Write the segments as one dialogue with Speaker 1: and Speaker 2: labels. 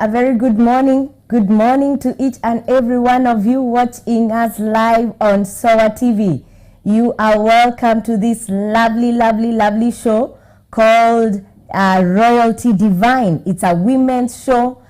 Speaker 1: A very good morning. Good morning to each and every one of you watching us live on SOA TV. You are welcome to this lovely show called Royalty Divine. It's a women's show,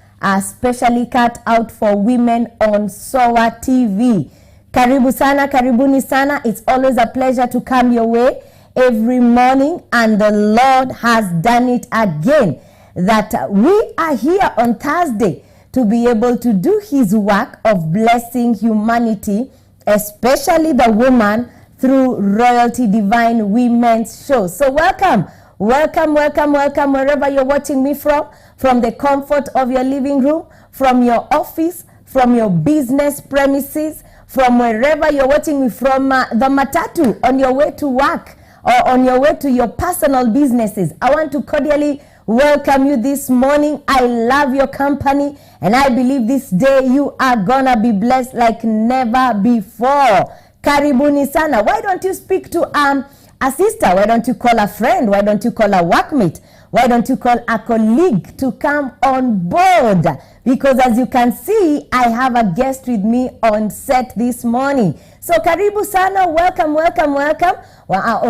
Speaker 1: specially cut out for women on SOA TV. Karibu sana, karibuni sana. It's always a pleasure to come your way every morning, and the Lord has done it again, that we are here on Thursday to be able to do his work of blessing humanity, especially the woman, through Royalty Divine Women's Show. So welcome wherever you're watching me from the comfort of your living room, from your office, from your business premises, from wherever you're watching me from, the matatu on your way to work or on your way to your personal businesses. I want to cordially welcome you this morning. I love your company, and I believe this day you are gonna be blessed like never before. Karibuni sana. Why don't you speak to a sister? Why don't you call a friend? Why don't you call a workmate? Why don't you call a colleague to come on board? Because as you can see, I have a guest with me on set this morning. So karibu sana, welcome.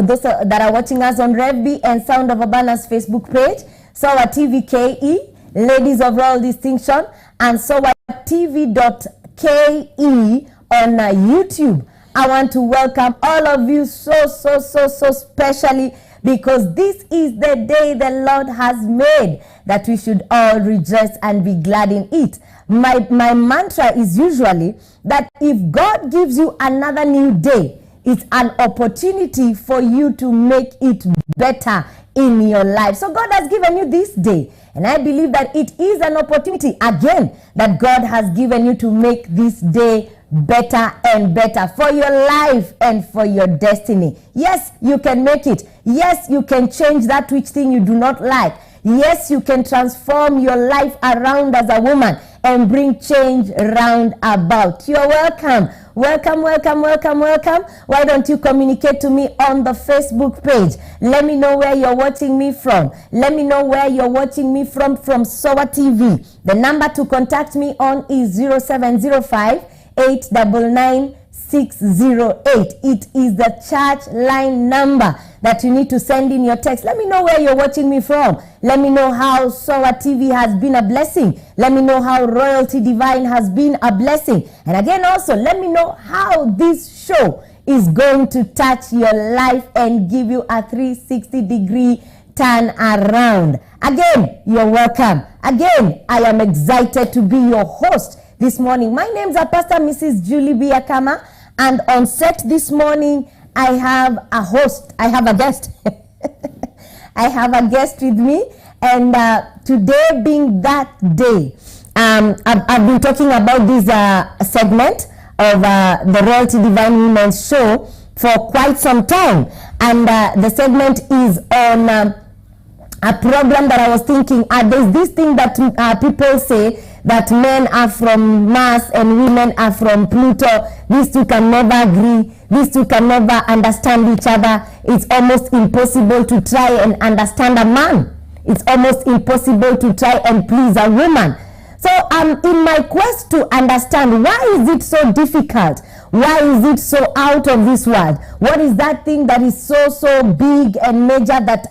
Speaker 1: Those that are watching us on RevB and Sound of Urbana's Facebook page, SOA TV KE, Ladies of Royal Distinction, and SOA TV.ke on YouTube. I want to welcome all of you so specially, because this is the day the Lord has made, that we should all rejoice and be glad in it. My mantra is usually that if God gives you another new day, it's an opportunity for you to make it better in your life. So God has given you this day, and I believe that it is an opportunity again that God has given you to make this day better and better for your life and for your destiny. Yes, you can make it. Yes, you can change that which thing you do not like. Yes, you can transform your life around as a woman and bring change round about. You're welcome. Welcome. Why don't you communicate to me on the Facebook page? Let me know where you're watching me from. Let me know where you're watching me from SOA TV. The number to contact me on is 0705 899 608. It is the church line number that you need to send in your text. Let me know where you're watching me from. Let me know how SOA TV has been a blessing. Let me know how Royalty Divine has been a blessing. And again, also, let me know how this show is going to touch your life and give you a 360-degree turn around. Again, you're welcome. Again, I am excited to be your host this morning. My name's Pastor Mrs. Julie Biakama, and on set this morning, I have a host. I have a guest. I have a guest with me, and today being that day, I've been talking about this segment of the Royalty Divine Women's Show for quite some time, and the segment is on a program that I was thinking, there's this thing that people say, that men are from Mars and women are from Pluto. These two can never agree. These two can never understand each other. It's almost impossible to try and understand a man. It's almost impossible to try and please a woman. So in my quest to understand, why is it so difficult? Why is it so out of this world? What is that thing that is so big and major that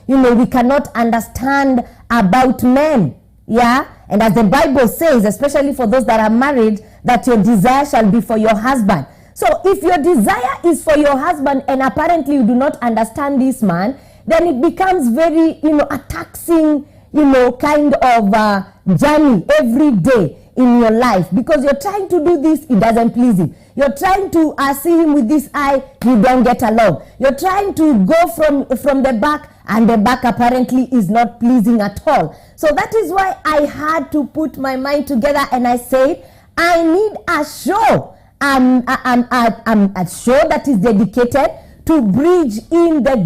Speaker 1: we cannot understand about men? Yeah? And as the Bible says, especially for those that are married, that your desire shall be for your husband. So if your desire is for your husband and apparently you do not understand this man, then it becomes very, a taxing, kind of journey every day in your life, because you're trying to do this, it doesn't please him. You're trying to see him with this eye, you don't get along. You're trying to go from the back, and the back apparently is not pleasing at all. So that is why I had to put my mind together, and I said, I need a show. A show that is dedicated to bridge in the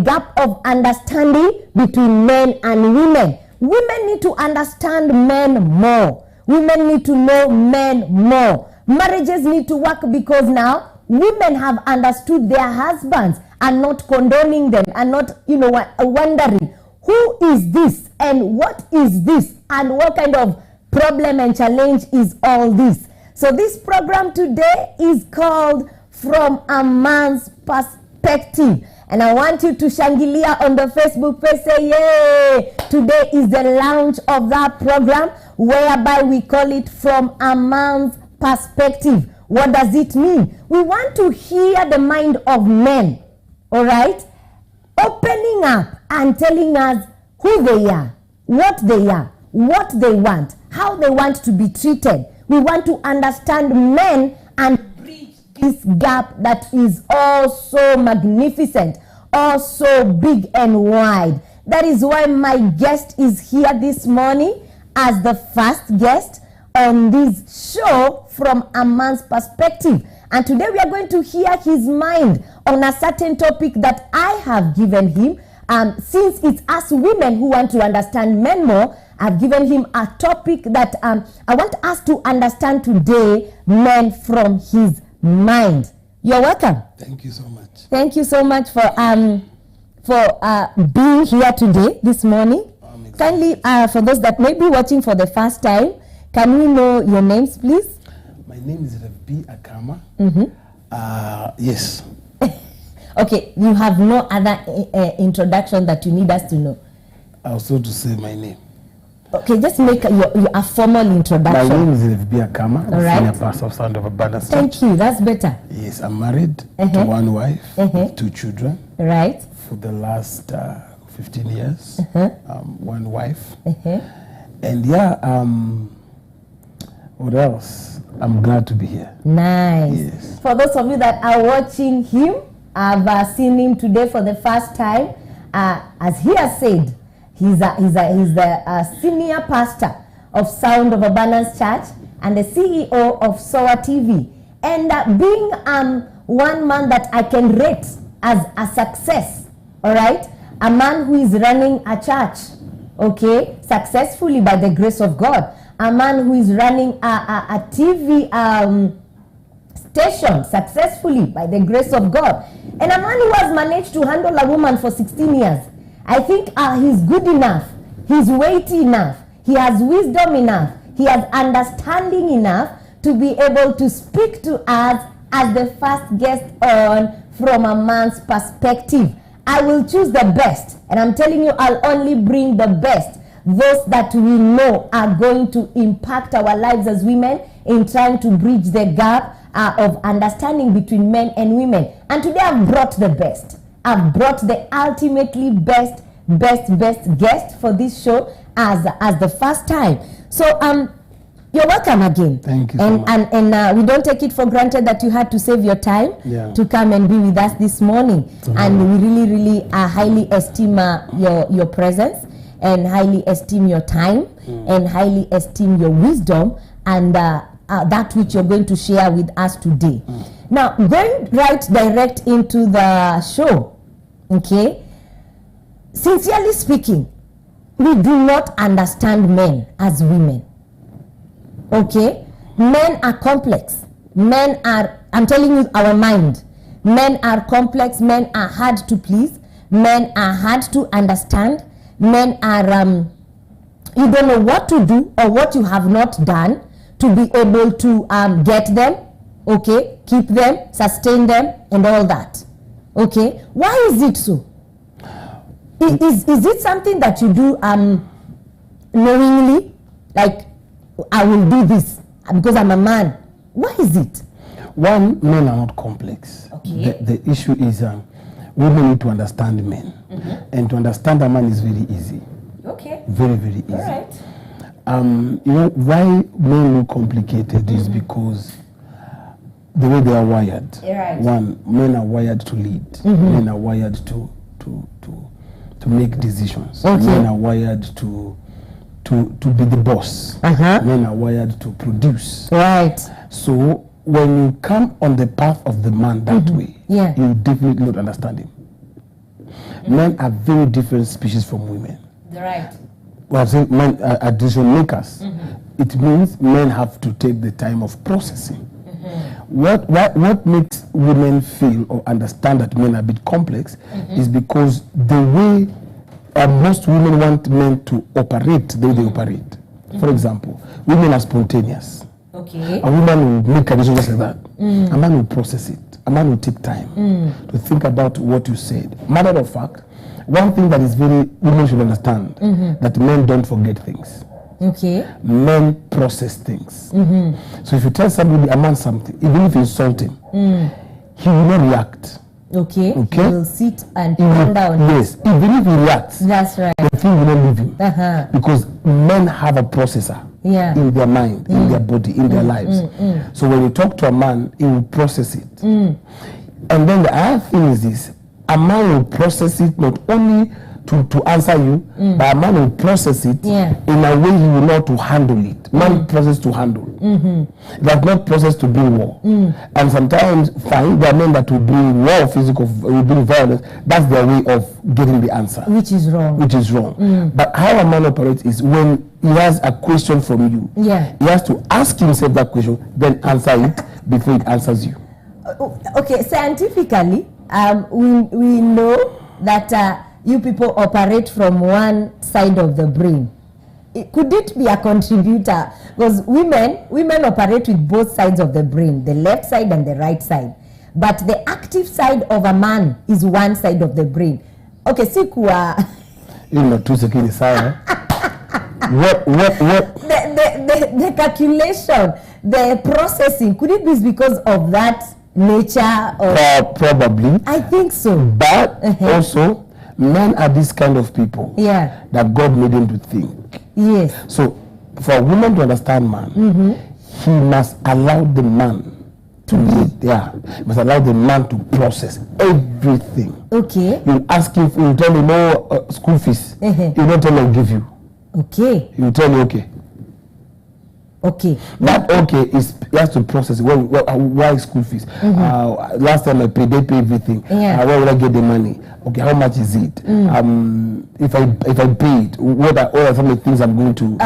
Speaker 1: gap of understanding between men and women. Women need to understand men more. Women need to know men more. Marriages need to work, because now women have understood their husbands and not condoning them and not, wondering who is this and what is this, and what kind of problem and challenge is all this? So this program today is called From a Man's Perspective. And I want you to shangilia on the Facebook page, say yay! Today is the launch of that program, whereby we call it From a Man's Perspective. What does it mean? We want to hear the mind of men, all right? Opening up and telling us who they are, what they want, how they want to be treated. We want to understand men and bridge this gap that is all so magnificent, all so big and wide. That is why my guest is here this morning as the first guest on this show From a Man's Perspective. And today we are going to hear his mind on a certain topic that I have given him. Since it's us women who want to understand men more, I've given him a topic that I want us to understand today, men from his mind. You're welcome.
Speaker 2: Thank you so much.
Speaker 1: Thank you so much for being here today, this morning. Kindly, for those that may be watching for the first time, can we know your names, please?
Speaker 2: My name is Rev Akama. Yes.
Speaker 1: Okay, you have no other introduction that you need us to know.
Speaker 2: Also to say my name.
Speaker 1: Okay, just make a formal introduction.
Speaker 2: My name is Rev Akama. I'm
Speaker 1: right.
Speaker 2: Senior pastor of Sound of Abundance.
Speaker 1: Thank you, that's better.
Speaker 2: Yes, I'm married to one wife, with 2 children.
Speaker 1: Right.
Speaker 2: For the last 15 years, one wife. And what else? I'm glad to be here.
Speaker 1: Nice.
Speaker 2: Yes.
Speaker 1: For those of you that are watching him, I've seen him today for the first time. As he has said, he's the senior pastor of Sound of Abundance Church and the CEO of SOA TV. And being one man that I can rate as a success, all right? A man who is running a church, okay, successfully by the grace of God. A man who is running a TV station successfully by the grace of God. And a man who has managed to handle a woman for 16 years. I think he's good enough. He's weighty enough. He has wisdom enough. He has understanding enough to be able to speak to us as the first guest on From a Man's Perspective. I will choose the best. And I'm telling you, I'll only bring the best. Those that we know are going to impact our lives as women in trying to bridge the gap of understanding between men and women. And today I've brought the best. I've brought the ultimately best guest for this show as the first time. So you're welcome again.
Speaker 2: Thank you so much.
Speaker 1: And we don't take it for granted that you had to save your time to come and be with us this morning. And we really highly esteem your presence, and highly esteem your time, and highly esteem your wisdom, and that which you're going to share with us today. Now, going right direct into the show, okay? Sincerely speaking, we do not understand men as women, okay? Men are complex. Men are, I'm telling you, our mind. Men are complex. Men are hard to please. Men are hard to understand. Men are, you don't know what to do or what you have not done to be able to get them, okay, keep them, sustain them, and all that, okay? Why is it so? Is it something that you do knowingly, like, I will do this because I'm a man? Why is it?
Speaker 2: One, men are not complex.
Speaker 1: Okay.
Speaker 2: The issue is women need to understand men. And to understand a man is very easy.
Speaker 1: Okay.
Speaker 2: Very, very easy.
Speaker 1: All right.
Speaker 2: You know, why men look complicated is because the way they are wired.
Speaker 1: Right.
Speaker 2: One, men are wired to lead. Men are wired to make decisions.
Speaker 1: Okay.
Speaker 2: Men are wired to be the boss. Men are wired to produce.
Speaker 1: Right.
Speaker 2: So when you come on the path of the man that way, you definitely not understand him. Men are very different species from women.
Speaker 1: Right.
Speaker 2: Well, I'm saying men are decision makers. It means men have to take the time of processing. What makes women feel or understand that men are a bit complex is because the way most women want men to operate the way they operate. For example, women are spontaneous.
Speaker 1: Okay.
Speaker 2: A woman will make a decision just like that. A man will process it. A man will take time to think about what you said. Matter of fact, one thing that is very women should understand that men don't forget things.
Speaker 1: Okay.
Speaker 2: Men process things. So if you tell somebody, a man, something, even if you insult him, he will not react.
Speaker 1: Okay. He will sit and calm down.
Speaker 2: Yes. Even if he reacts,
Speaker 1: that's right.
Speaker 2: The thing will not leave him. Because men have a processor in their mind, in their body, in their lives. So when you talk to a man, he will process it. And then the other thing is this: a man will process it not only to answer you, but a man will process it in a way he will know to handle it. Man process to handle. That's not process to bring war. And sometimes there are men that will bring war, physical, will bring violence. That's their way of getting the answer.
Speaker 1: Which is wrong.
Speaker 2: But how a man operates is when he has a question from you. He has to ask himself that question, then answer it before it answers you.
Speaker 1: Okay, scientifically, we know that you people operate from one side of the brain. Could it be a contributor? Because women operate with both sides of the brain, the left side and the right side. But the active side of a man is one side of the brain. Okay, Sikua.
Speaker 2: What?
Speaker 1: The calculation, the processing, could it be because of that nature? Or
Speaker 2: probably.
Speaker 1: I think so.
Speaker 2: But also, men are this kind of people that God made them to think.
Speaker 1: Yes.
Speaker 2: So, for a woman to understand man, he must allow the man to lead. He must allow the man to process everything.
Speaker 1: Okay.
Speaker 2: You ask him, you tell him no school fees. He will not tell him, I'll give you.
Speaker 1: Okay.
Speaker 2: He will tell you okay.
Speaker 1: Okay.
Speaker 2: That okay is he has to process. Why school fees? Last time I paid, they pay everything. Where will I get the money? Okay, how much is it? If I paid, what are some of the things I'm going to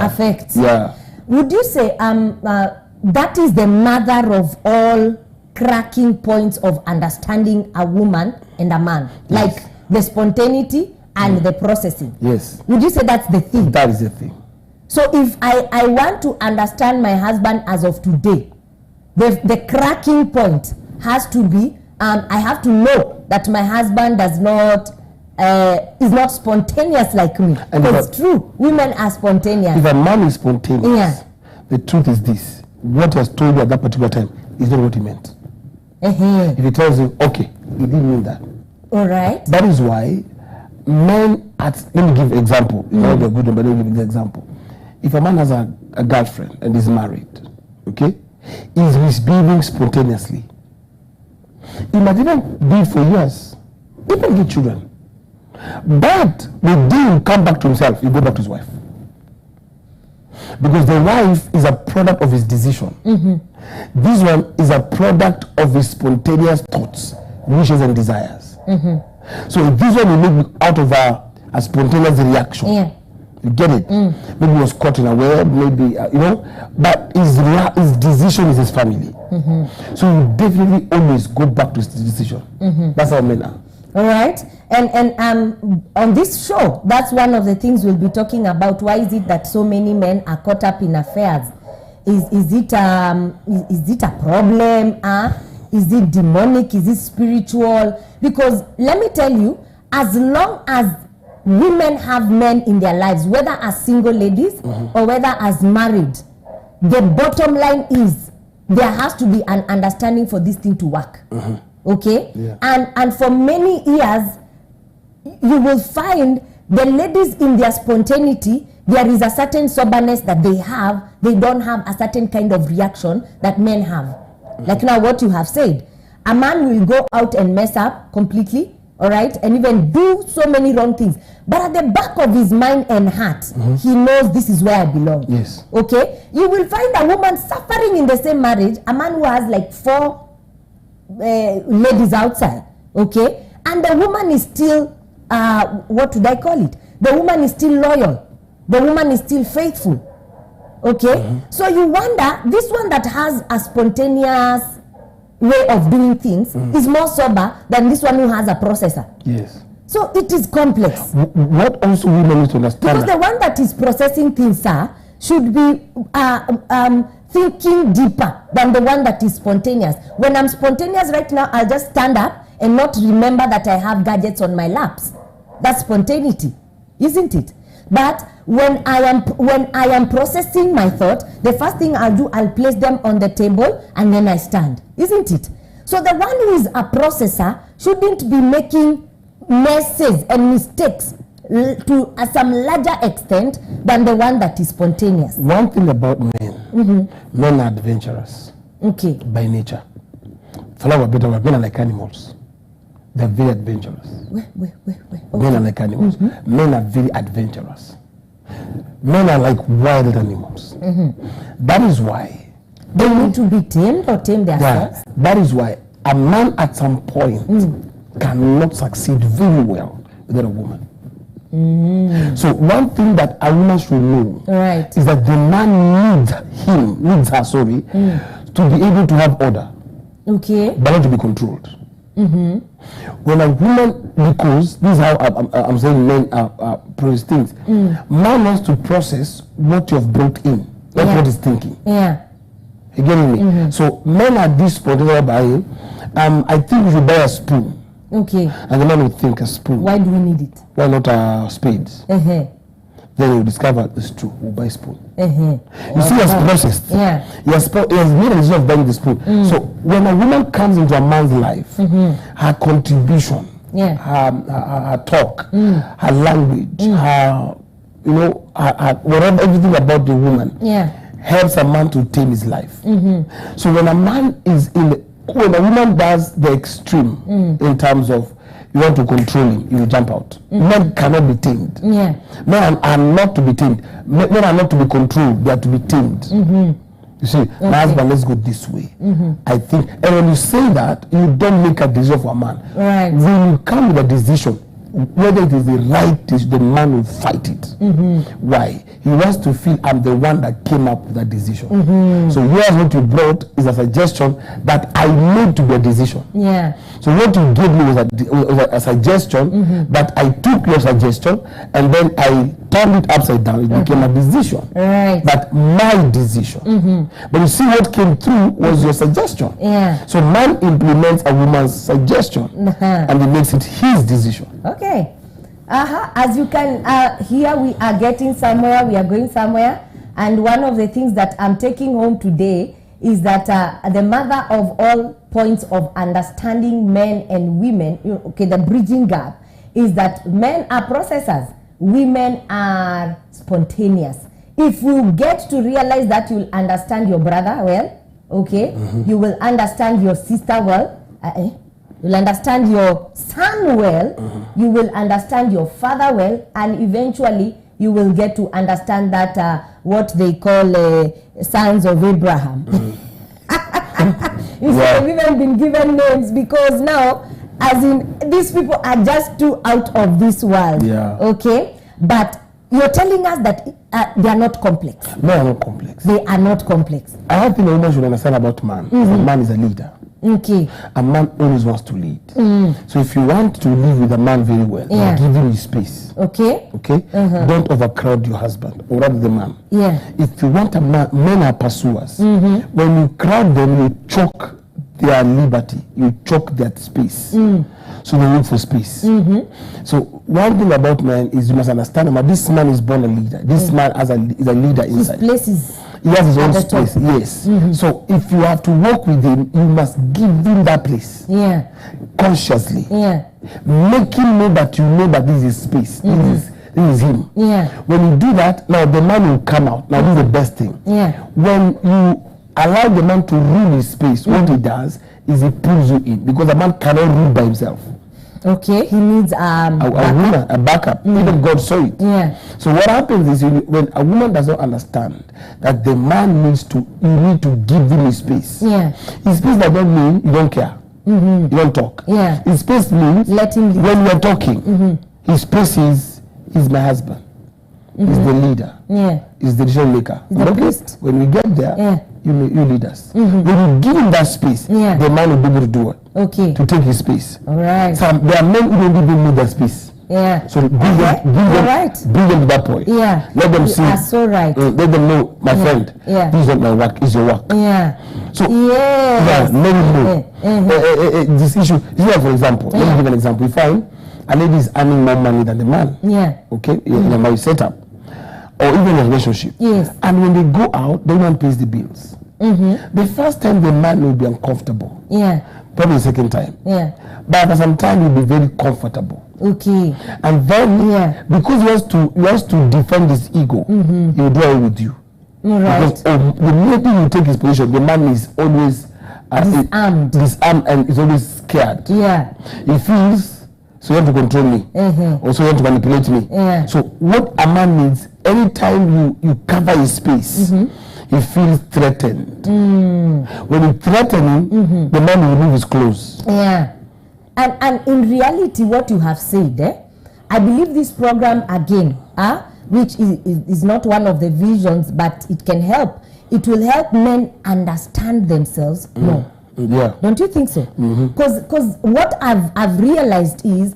Speaker 1: affect?
Speaker 2: Yeah.
Speaker 1: Would you say that is the mother of all cracking points of understanding a woman and a man, like the spontaneity and the processing?
Speaker 2: Yes.
Speaker 1: Would you say that's the thing?
Speaker 2: That is the thing.
Speaker 1: So if I want to understand my husband as of today, the cracking point has to be I have to know that my husband is not spontaneous like me. It's true, women are spontaneous.
Speaker 2: If a man is spontaneous, the truth is this: what he has told you at that particular time is not what he meant. If he tells you, okay, he didn't mean that.
Speaker 1: All right.
Speaker 2: That is why men let me give an example. Not a good one, but let me give an example. If a man has a girlfriend and is married, okay, he's misbehaving spontaneously. He might even be for years, even get children. But the day he come back to himself, he go back to his wife. Because the wife is a product of his decision. This one is a product of his spontaneous thoughts, wishes and desires. So this one will make out of a spontaneous reaction. You get it? Maybe he was caught in a web, maybe, but his decision is his family. So you definitely always go back to his decision. That's how men are.
Speaker 1: All right. And on this show, that's one of the things we'll be talking about. Why is it that so many men are caught up in affairs? Is it a problem? Is it demonic? Is it spiritual? Because let me tell you, as long as women have men in their lives, whether as single ladies or whether as married, the bottom line is there has to be an understanding for this thing to work. Okay? And for many years, you will find the ladies in their spontaneity, there is a certain soberness that they have. They don't have a certain kind of reaction that men have. Like now what you have said. A man will go out and mess up completely, all right, and even do so many wrong things. But at the back of his mind and heart, he knows this is where I belong.
Speaker 2: Yes.
Speaker 1: Okay? You will find a woman suffering in the same marriage, a man who has like 4 ladies outside. Okay? And the woman is still, what would I call it? The woman is still loyal. The woman is still faithful. Okay? So you wonder, this one that has a spontaneous way of doing things is more sober than this one who has a processor.
Speaker 2: Yes.
Speaker 1: So it is complex.
Speaker 2: What also women need to understand?
Speaker 1: Because the one that is processing things, sir, should be thinking deeper than the one that is spontaneous. When I'm spontaneous right now, I'll just stand up and not remember that I have gadgets on my laps. That's spontaneity, isn't it? But when I am processing my thought, the first thing I'll do, I'll place them on the table and then I stand, isn't it? So the one who is a processor shouldn't be making messes and mistakes to some larger extent than the one that is spontaneous.
Speaker 2: One thing about men, men are adventurous.
Speaker 1: Okay.
Speaker 2: By nature. Flower better, men are like animals. They're very adventurous.
Speaker 1: Where? Okay.
Speaker 2: Men are like animals. Men are very adventurous. Men are like wild animals. That is why
Speaker 1: they need to be tamed or tame themselves.
Speaker 2: Yeah, that is why a man at some point cannot succeed very well without a woman. So one thing that a woman should know is that the man needs her, to be able to have order.
Speaker 1: Okay.
Speaker 2: But not to be controlled. When a woman, because this is how I'm saying men process things. Man wants to process what you have brought in, not what he's thinking.
Speaker 1: Yeah.
Speaker 2: You getting me? So men are this particular by I think we should buy a spoon.
Speaker 1: Okay.
Speaker 2: And the man will think a spoon.
Speaker 1: Why do we need it?
Speaker 2: Why not a spades? Then you discover it's true. We'll buy a spoon. You see, he has processed.
Speaker 1: Yeah.
Speaker 2: He has made a decision of buying the spoon. So when a woman comes into a man's life, her contribution, her talk, her language, her whatever, everything about the woman, helps a man to tame his life. So when a man is when a woman does the extreme in terms of you want to control him, you will jump out. Men cannot be tamed. Men are not to be tamed. Men are not to be controlled. They are to be tamed. You see, my husband, let's go this way. I think, and when you say that, you don't make a decision for a man. When you come with a decision, whether it is the right decision, the man will fight it. Why? He wants to feel I'm the one that came up with that decision. So here's what you brought is a suggestion that I made to be a decision. So what you gave me was a suggestion, but I took your suggestion and then I turned it upside down. It became a decision. But my decision. But you see what came through was your suggestion. So man implements a woman's suggestion and he makes it his decision.
Speaker 1: Okay. As you can hear, we are getting somewhere, we are going somewhere. And one of the things that I'm taking home today is that the mother of all points of understanding men and women, the bridging gap, is that men are processors, women are spontaneous. If you get to realize that, you'll understand your brother well, you will understand your sister well, you'll understand your son well, you will understand your father well, and eventually you will get to understand that what they call sons of Abraham. You see, they've even been given names because now, as in, these people are just too out of this world. Okay? But you're telling us that they are not complex.
Speaker 2: They are not complex.
Speaker 1: They are not complex.
Speaker 2: I think a woman should understand about man. A man is a leader.
Speaker 1: Okay.
Speaker 2: A man always wants to lead. So if you want to live with a man very well, give him his space. Okay? Don't overcrowd your husband or rather the man. If you want a man, men are pursuers. When you crowd them, you choke their liberty, you choke their space. So they look for space. So one thing about men is you must understand that this man is born a leader. This man is a leader inside.
Speaker 1: His place is
Speaker 2: he has his own space. Yes. So if you have to work with him, you must give him that place. Consciously. Make him know that you know that this is his space. This is him. When you do that, now the man will come out. Now this is the best thing. When you allow the man to rule his space, what he does is he pulls you in, because a man cannot rule by himself.
Speaker 1: Okay, he needs
Speaker 2: a backup. Even God saw it. So what happens is when a woman does not understand that the man needs to, you need to give him his space. His space does not mean you don't care. You don't talk. His space means
Speaker 1: let him lead.
Speaker 2: When you are talking, his space is my husband. He's the leader. He's the decision maker.
Speaker 1: The priest.
Speaker 2: When we get there, you leaders. When you give him that space, the man will be able to do it.
Speaker 1: Okay.
Speaker 2: To take his space.
Speaker 1: All right.
Speaker 2: So there are men who don't even need that space.
Speaker 1: Yeah.
Speaker 2: So bring them to that point.
Speaker 1: Yeah.
Speaker 2: Let them see.
Speaker 1: That's so right.
Speaker 2: Let them know, my friend.
Speaker 1: Yeah.
Speaker 2: This is not my work. It's your work.
Speaker 1: Yeah.
Speaker 2: So
Speaker 1: yes.
Speaker 2: let me know this issue. Here, for example, let me give an example. You find a lady is earning more money than the man.
Speaker 1: Yeah.
Speaker 2: Okay. In a marriage setup, or even a relationship.
Speaker 1: Yes.
Speaker 2: And when they go out, the woman pays the bills. The first time the man will be uncomfortable.
Speaker 1: Yeah.
Speaker 2: Probably the second time.
Speaker 1: Yeah.
Speaker 2: But after some time, he'll be very comfortable.
Speaker 1: Okay.
Speaker 2: And then, because he wants to defend his ego, he will do it with you.
Speaker 1: Right.
Speaker 2: Because the minute you take his position, the man is always disarmed and is always scared.
Speaker 1: Yeah.
Speaker 2: He feels, so you want to control me, or so you want to manipulate me.
Speaker 1: Yeah.
Speaker 2: So what a man needs, anytime you cover his space, he feels threatened. When you threaten him, the man will remove his clothes.
Speaker 1: Yeah. And in reality, what you have said, I believe this program again, which is not one of the visions, but it can help. It will help men understand themselves more.
Speaker 2: Yeah.
Speaker 1: Don't you think so? Because what I've realized is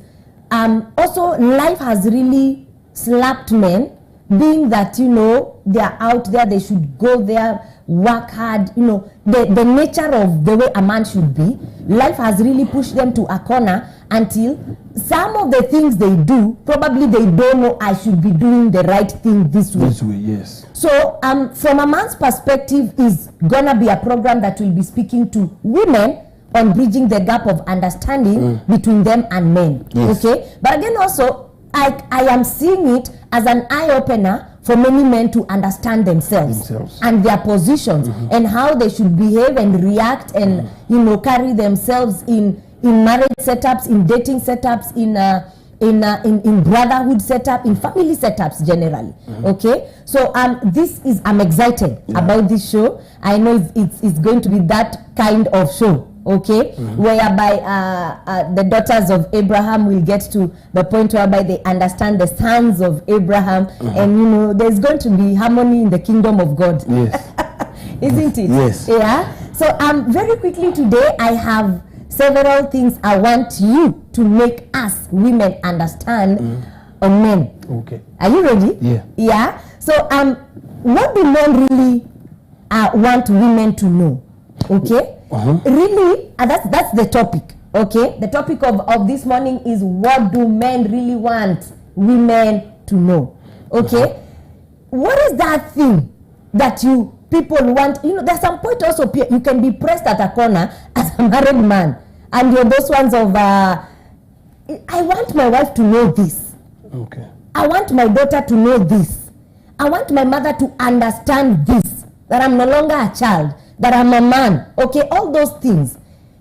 Speaker 1: also life has really slapped men, being that, you know, they are out there, they should go there, work hard, you know, the nature of the way a man should be. Life has really pushed them to a corner until some of the things they do, probably they don't know I should be doing the right thing this way.
Speaker 2: This way, yes.
Speaker 1: So from a man's perspective is gonna be a program that will be speaking to women on bridging the gap of understanding between them and men.
Speaker 2: Yes.
Speaker 1: Okay? But again also, I am seeing it as an eye-opener for many men to understand themselves. And their positions and how they should behave and react and you know, carry themselves in marriage setups, in dating setups, in brotherhood setup, in family setups generally. Okay, so I'm excited about this show. I know it's going to be that kind of show. Okay, whereby the daughters of Abraham will get to the point whereby they understand the sons of Abraham, and you know there's going to be harmony in the kingdom of God.
Speaker 2: Yes.
Speaker 1: Isn't it?
Speaker 2: Yes.
Speaker 1: Yeah. So very quickly today I have several things I want you to make us women understand on men.
Speaker 2: Okay.
Speaker 1: Are you ready?
Speaker 2: Yeah.
Speaker 1: Yeah. So what do men really want women to know? Okay. Really, that's the topic. Okay. The topic of this morning is what do men really want women to know? Okay. What is that thing that people want? You know, there's some point also you can be pressed at a corner as a married man, and you're those ones of I want my wife to know this.
Speaker 2: Okay.
Speaker 1: I want my daughter to know this. I want my mother to understand this, that I'm no longer a child, that I'm a man. Okay, all those things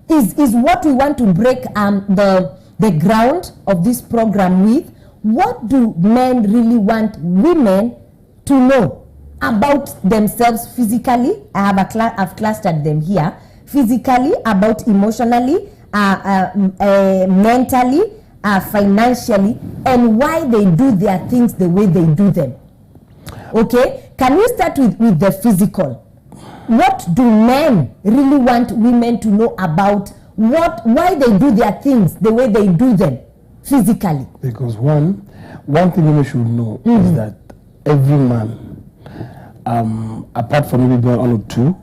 Speaker 1: is what we want to break the ground of this program with. What do men really want women to know about themselves physically? I've clustered them here. Physically, about emotionally, mentally, financially, and why they do their things the way they do them. Okay, can we start with the physical? What do men really want women to know about why they do their things the way they do them physically?
Speaker 2: Because one thing women should know is that every man, apart from maybe one or two,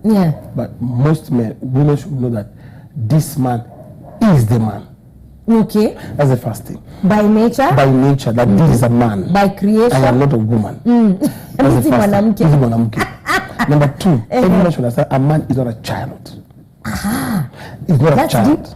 Speaker 2: but most women should know that this man is the man.
Speaker 1: Okay.
Speaker 2: That's the first thing.
Speaker 1: By nature?
Speaker 2: By nature, that this is a man.
Speaker 1: By creation?
Speaker 2: I am not a woman. That's the first thing. Number two, everyone should understand a man is not a child. He's not a child. Deep.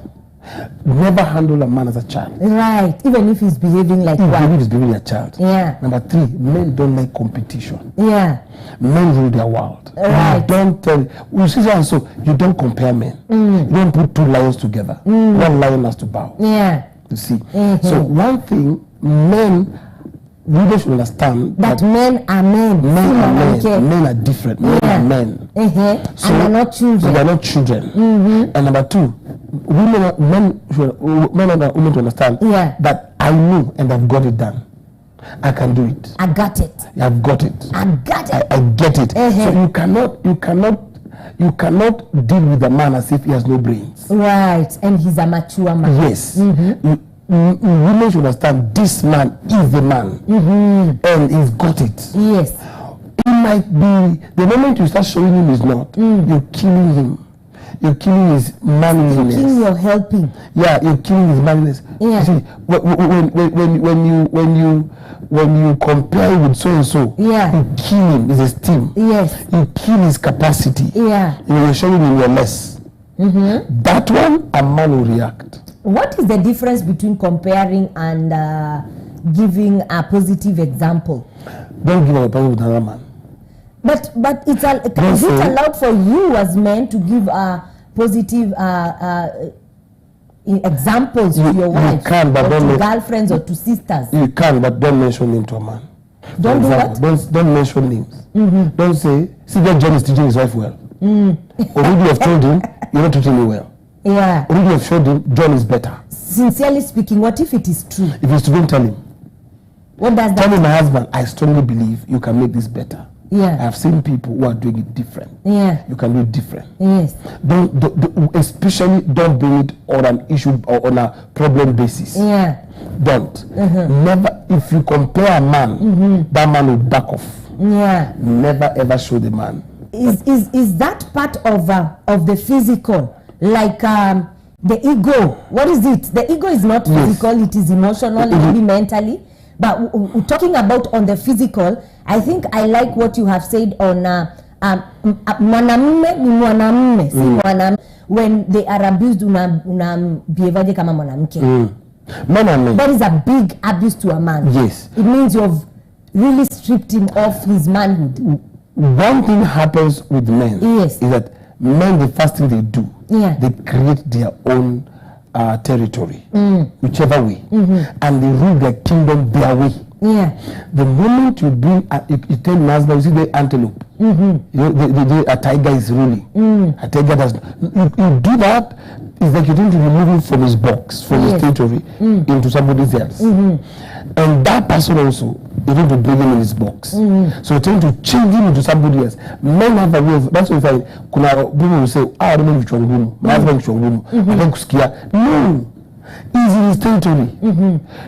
Speaker 2: Never handle a man as a child.
Speaker 1: Right, even if he's behaving like one.
Speaker 2: Even if he's behaving like a child.
Speaker 1: Yeah.
Speaker 2: Number three, men don't like competition.
Speaker 1: Yeah.
Speaker 2: Men rule their world.
Speaker 1: Right.
Speaker 2: Don't tell you see so you don't compare men. You don't put two lions together. One lion has to bow.
Speaker 1: Yeah.
Speaker 2: You see. So one thing women should understand
Speaker 1: that men are men.
Speaker 2: Men are men. Men are different. Men are men.
Speaker 1: So and they're not children.
Speaker 2: They're not children. And number two, women and women to understand that I know and I've got it done. I can do it.
Speaker 1: I got it.
Speaker 2: I've got it.
Speaker 1: I got it.
Speaker 2: I get it. So you cannot you cannot deal with a man as if he has no brains.
Speaker 1: Right, and he's a mature man.
Speaker 2: Yes. Women should understand this man is the man, and he's got it.
Speaker 1: Yes.
Speaker 2: It might be the moment you start showing him he's not, you're killing him. You're killing his manliness.
Speaker 1: You're helping.
Speaker 2: Yeah, you're killing his manliness.
Speaker 1: Yeah.
Speaker 2: You see, when you compare him with so and so, you kill him, his esteem.
Speaker 1: Yes.
Speaker 2: You kill his capacity.
Speaker 1: Yeah.
Speaker 2: You're showing him you're less. That one, a man will react.
Speaker 1: What is the difference between comparing and giving a positive example?
Speaker 2: Don't give an example with another man.
Speaker 1: But is it allowed for you as men to give positive examples to your wife,
Speaker 2: you can, but
Speaker 1: or
Speaker 2: don't
Speaker 1: to girlfriends or to sisters?
Speaker 2: You can, but don't mention him to a man.
Speaker 1: Don't do what?
Speaker 2: Don't mention names. Don't say, see that John is teaching his wife well. Already you have told him, you're not treating me well.
Speaker 1: Yeah.
Speaker 2: Already you have showed him, John is better.
Speaker 1: Sincerely speaking, what if it is true?
Speaker 2: If it's true, don't tell him.
Speaker 1: What does that
Speaker 2: Tell him, my husband, I strongly believe you can make this better.
Speaker 1: Yeah.
Speaker 2: I have seen people who are doing it different.
Speaker 1: Yeah.
Speaker 2: You can do it different.
Speaker 1: Yes.
Speaker 2: Especially don't bring it on an issue or on a problem basis.
Speaker 1: Yeah.
Speaker 2: Don't. Never, if you compare a man, that man will back off.
Speaker 1: Yeah.
Speaker 2: Never ever show the man.
Speaker 1: Is that part of the physical? Like the ego. What is it? The ego is not physical, it is emotional, maybe mentally. But we're talking about on the physical. I think I like what you have said on mwanamume ni mwanamume, si mwanamume. When they are abused, behavior kama mwanamke.
Speaker 2: That
Speaker 1: is a big abuse to a man.
Speaker 2: Yes.
Speaker 1: It means you've really stripped him of his manhood.
Speaker 2: One thing happens with men is that men, the first thing they do, they create their own territory, whichever way, and they rule their kingdom their way. Yeah. The moment you bring, you tell my husband, you see the antelope, you know, a tiger is ruling. A tiger does. You do that, it's like you're trying to remove him from his box, from his territory, into somebody else. And that person also, you need to bring him in his box. So you're trying to change him into somebody else. Men have a way of, that's why people will say, I don't know which one, my husband which one, I don't scare. No. He's in his territory.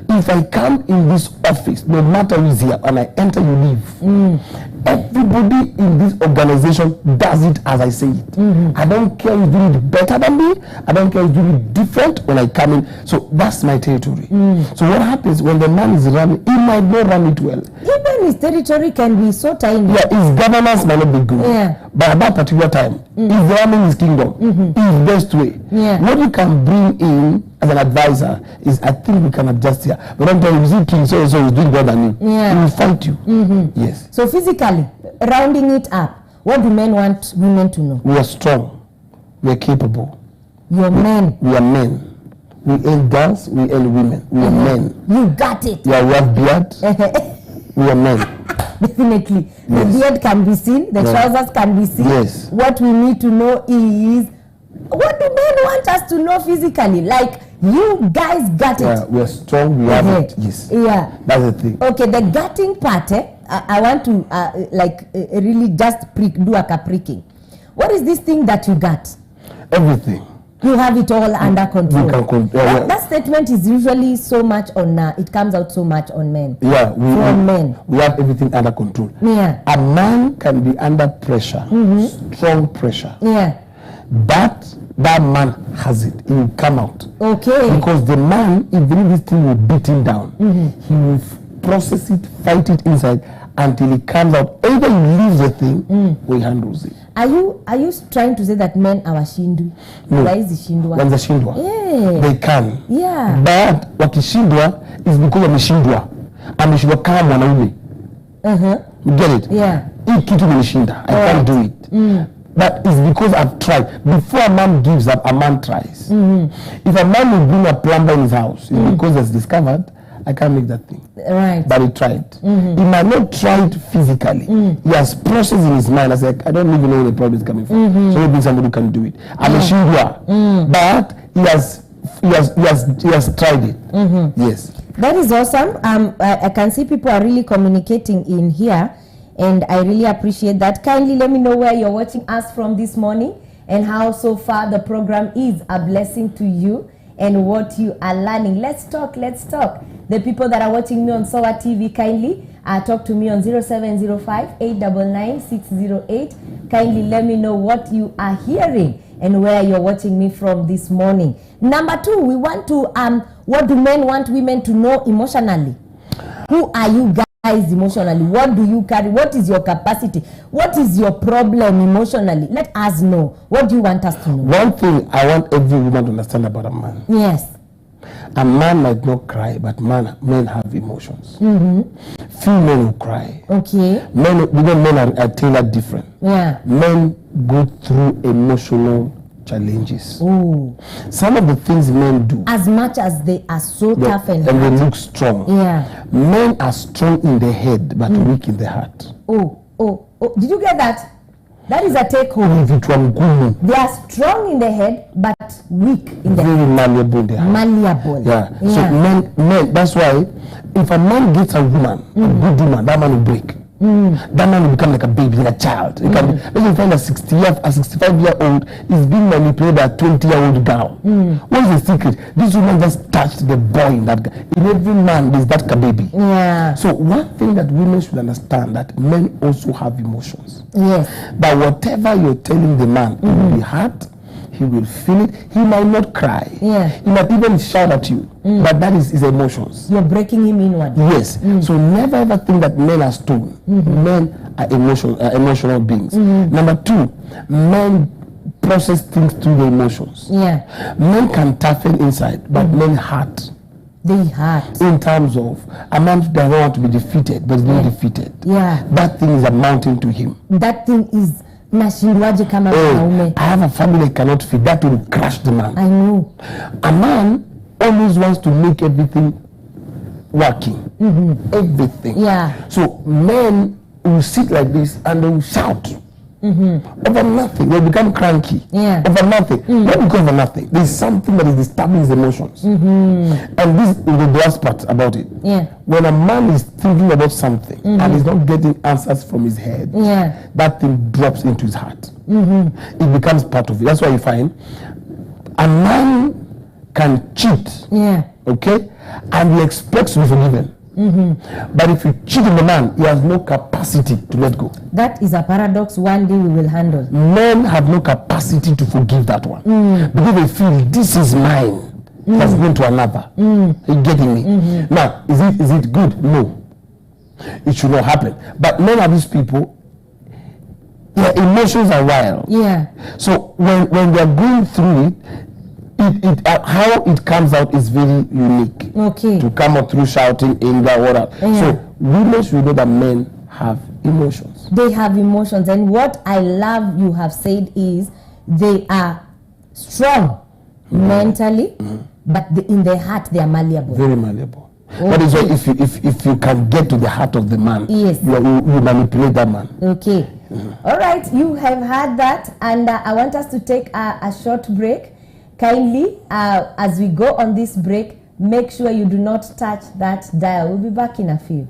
Speaker 2: If I come in this office, no matter who is here, and I enter, you leave. Everybody in this organization does it as I say it. I don't care who's doing it better than me. I don't care who's doing it different when I come in. So that's my territory. So what happens when the man is running, he might not run it well.
Speaker 1: Even his territory can be so tiny.
Speaker 2: Yeah, his governance might not be good. Yeah. But at that particular time, he's running his kingdom in his best way. Yeah. What you can bring in as an advisor is, I think we can adjust here. But I'm telling you, king so is doing better than you. Yeah. He will fight you. Yes.
Speaker 1: So physically, rounding it up, what do men want women to know?
Speaker 2: We are strong. We are capable.
Speaker 1: You're men.
Speaker 2: We are men. We ain't girls, we ain't women. We are men.
Speaker 1: You got it.
Speaker 2: We have beard. We are men.
Speaker 1: Definitely. Yes. The beard can be seen, the trousers can be seen.
Speaker 2: Yes.
Speaker 1: What we need to know is, what do men want us to know physically? Like, you guys got it.
Speaker 2: Yeah, we are strong, we have it. Yes.
Speaker 1: Yeah.
Speaker 2: That's the thing.
Speaker 1: Okay, the gutting part, I want to really just do a pricking. What is this thing that you got?
Speaker 2: Everything.
Speaker 1: You have it all under control.
Speaker 2: You can
Speaker 1: that statement is usually so much on, it comes out so much on men.
Speaker 2: Yeah,
Speaker 1: men.
Speaker 2: We have everything under control.
Speaker 1: Yeah.
Speaker 2: A man can be under pressure, strong pressure.
Speaker 1: Yeah.
Speaker 2: But that man has it. He will come out.
Speaker 1: Okay.
Speaker 2: Because the man, even this thing will beat him down, he will process it, fight it inside until it comes out. Either he leaves the thing or he handles it.
Speaker 1: Are you trying to say that men are shindwa?
Speaker 2: No.
Speaker 1: Wanashindwa.
Speaker 2: Yeah. They can.
Speaker 1: Yeah.
Speaker 2: But wakishindwa is because wameshindwa. Ameshindwa kama mwanaume. You get it?
Speaker 1: Yeah.
Speaker 2: Hii kitu nimeshinda. I can't do it. But it's because I've tried. Before a man gives up, a man tries. If a man will bring a plumber in his house, it's because it's discovered, I can't make that thing.
Speaker 1: Right.
Speaker 2: But he tried. He might not try it physically. He has processed in his mind. I said, I don't even know where the problem is coming from. So maybe somebody who can do it. I'm a shindwa. But he has tried it. Yes.
Speaker 1: That is awesome. I can see people are really communicating in here. And I really appreciate that. Kindly let me know where you're watching us from this morning and how so far the program is a blessing to you and what you are learning. Let's talk. The people that are watching me on SOA TV, kindly talk to me on 0705-899-608. Kindly let me know what you are hearing and where you're watching me from this morning. Number 2, we want to, what do men want women to know emotionally? Who are you guys emotionally? What do you carry? What is your capacity? What is your problem emotionally? Let us know. What do you want us to know?
Speaker 2: One thing I want every woman to understand about a man.
Speaker 1: Yes.
Speaker 2: A man might not cry, but men have emotions. Few men will cry.
Speaker 1: Okay.
Speaker 2: Men are tailored different.
Speaker 1: Yeah.
Speaker 2: Men go through emotional challenges.
Speaker 1: Ooh.
Speaker 2: Some of the things men do,
Speaker 1: as much as they are so tough and
Speaker 2: they look strong.
Speaker 1: Yeah.
Speaker 2: Men are strong in the head, but weak in the heart.
Speaker 1: Oh. Did you get that? That is a take home. They are strong in the head, but weak in the head.
Speaker 2: Very malleable in the heart.
Speaker 1: Malleable.
Speaker 2: Yeah. So men, that's why if a man gets a woman, a good woman, that man will break. That man will become like a baby, like a child. You can find a 65-year-old is being manipulated by a 20-year-old girl. What is the secret? This woman just touched the boy in that guy. In every man, there's that baby.
Speaker 1: Yeah.
Speaker 2: So one thing that women should understand, that men also have emotions.
Speaker 1: Yes.
Speaker 2: But whatever you're telling the man, he will be hurt. He will feel it. He might not cry.
Speaker 1: Yeah.
Speaker 2: He might even shout at you. But that is his emotions.
Speaker 1: You're breaking him inwardly.
Speaker 2: Yes. So never ever think that men are stone. Men are emotional beings. Number 2, men process things through the emotions.
Speaker 1: Yeah.
Speaker 2: Men can toughen inside, but men hurt.
Speaker 1: They hurt.
Speaker 2: In terms of a man doesn't want to be defeated, but is being defeated.
Speaker 1: Yeah.
Speaker 2: That thing is a mountain to him.
Speaker 1: That thing is nashindwaje kama mwanaume.
Speaker 2: I have a family I cannot feed. That will crush the man.
Speaker 1: I know.
Speaker 2: A man always wants to make everything working. Everything.
Speaker 1: Yeah.
Speaker 2: So men will sit like this and they will shout over nothing. They become cranky over nothing. Not because of nothing. There's something that is disturbing his emotions. And this is the worst part about it.
Speaker 1: Yeah.
Speaker 2: When a man is thinking about something and is not getting answers from his head, that thing drops into his heart. It becomes part of it. That's why you find a man can cheat.
Speaker 1: Yeah.
Speaker 2: Okay? And he expects to be forgiven. But if you cheat on the man, he has no capacity to let go.
Speaker 1: That is a paradox one day we will handle.
Speaker 2: Men have no capacity to forgive that one. Because they feel this is mine. Has gone to another. Are you getting me? Now, is it good? No. It should not happen. But none of these people, their emotions are wild.
Speaker 1: Yeah. So
Speaker 2: when they are going through it, how it comes out is very unique.
Speaker 1: Okay.
Speaker 2: To come out through shouting, anger, whatever. So women should know that men have emotions.
Speaker 1: They have emotions, and what I love you have said is they are strong mentally, but in their heart they are malleable.
Speaker 2: Very malleable. That is why if you can get to the heart of the man, you manipulate that man.
Speaker 1: Okay. All right, you have heard that, and I want us to take a short break. Kindly, as we go on this break, make sure you do not touch that dial. We'll be back in a few.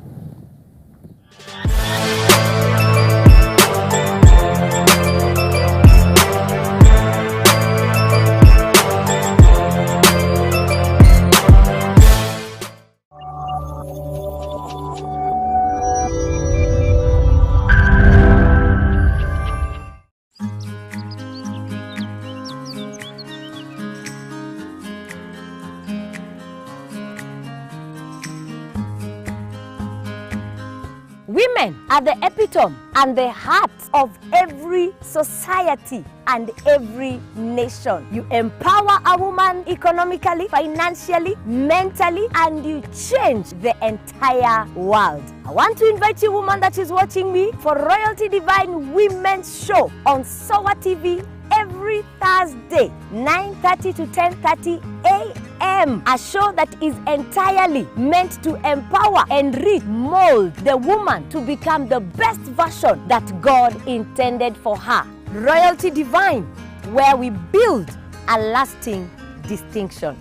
Speaker 1: Women are the epitome and the heart of every society and every nation. You empower a woman economically, financially, mentally, and you change the entire world. I want to invite you, woman that is watching me, for Royalty Divine Women's Show on SOA TV every Thursday, 9:30 to 10:30 a.m. A show that is entirely meant to empower, enrich, mold the woman to become the best version that God intended for her. Royalty Divine, where we build a lasting distinction.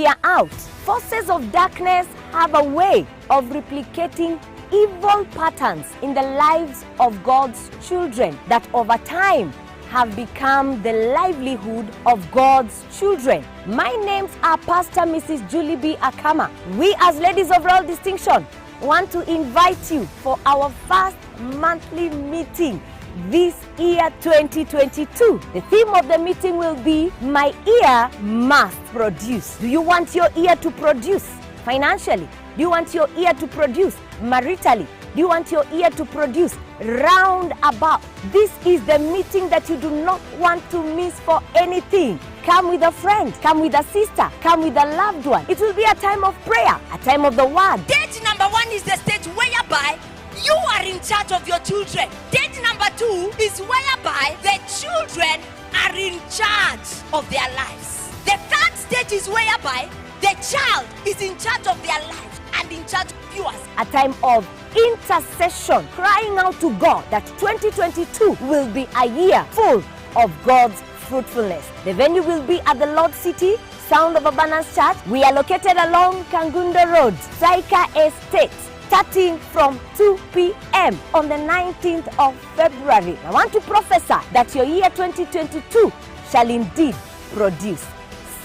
Speaker 1: ear out. Forces of darkness have a way of replicating evil patterns in the lives of God's children that over time have become the livelihood of God's children. My names are Pastor Mrs. Julie B. Akama. We as Ladies of Royal Distinction want to invite you for our first monthly meeting this year 2022. The theme of the meeting will be My Ear Must Produce. Do you want your ear to produce financially? Do you want your ear to produce maritally? Do you want your ear to produce roundabout? This is the meeting that you do not want to miss for anything. Come with a friend, come with a sister, come with a loved one. It will be a time of prayer, a time of the word.
Speaker 3: Stage number 1 is the stage whereby you are in charge of your children. Stage number 2 is whereby the children are in charge of their lives. The third stage is whereby the child is in charge of their lives and in charge of yours.
Speaker 1: A time of intercession, crying out to God that 2022 will be a year full of God's fruitfulness. The venue will be at the Lord City Sound of Abundance Church. We are located along Kangunda Road, Saika Estate, starting from 2 p.m. on the 19th of February. I want to prophesy that your year 2022 shall indeed produce.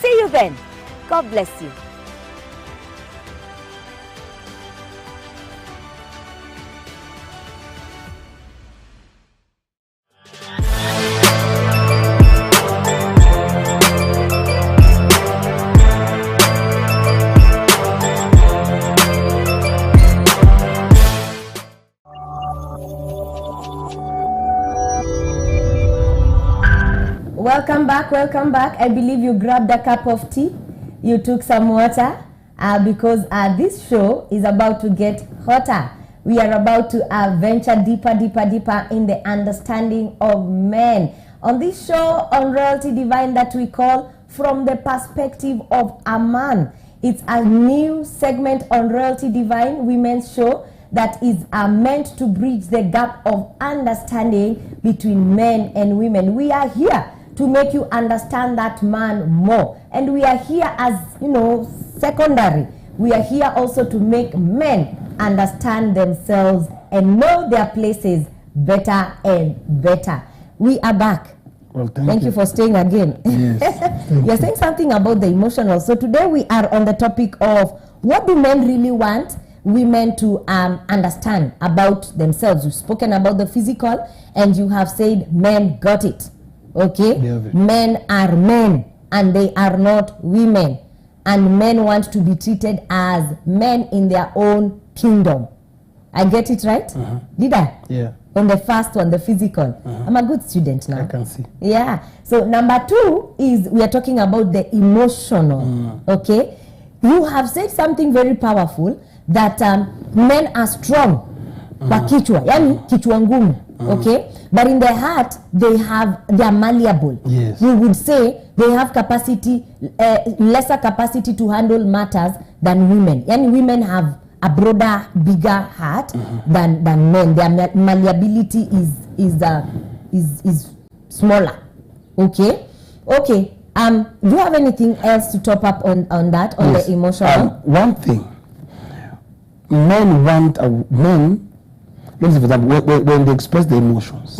Speaker 1: See you then. God bless you. Welcome back. I believe you grabbed a cup of tea, you took some water, because this show is about to get hotter. We are about to venture deeper in the understanding of men. On this show on Royalty Divine that we call From the Perspective of a Man. It's a new segment on Royalty Divine, women's show, that is meant to bridge the gap of understanding between men and women. We are here to make you understand that man more. And we are here as, secondary. We are here also to make men understand themselves and know their places better and better. We are back.
Speaker 2: Well,
Speaker 1: thank you for staying again.
Speaker 2: Yes.
Speaker 1: You're saying something about the emotional. So today we are on the topic of what do men really want women to understand about themselves. You've spoken about the physical and you have said men got it. Okay? Men are men and they are not women. And men want to be treated as men in their own kingdom. I get it right? Did I?
Speaker 2: Yeah.
Speaker 1: On the first one, the physical. I'm a good student now.
Speaker 2: I can see.
Speaker 1: Yeah. So number 2 is we are talking about the emotional. Okay? You have said something very powerful that men are strong. Kwa kichwa, yani kichwa ngumu. Okay? But in their heart, they are malleable.
Speaker 2: Yes.
Speaker 1: We would say they have capacity, lesser capacity to handle matters than women. Yani women have a broader, bigger heart than men. Their malleability is smaller. Okay? Okay. Do you have anything else to top up on that, on
Speaker 2: yes.
Speaker 1: the emotional?
Speaker 2: One thing. Men want for example, when they express their emotions,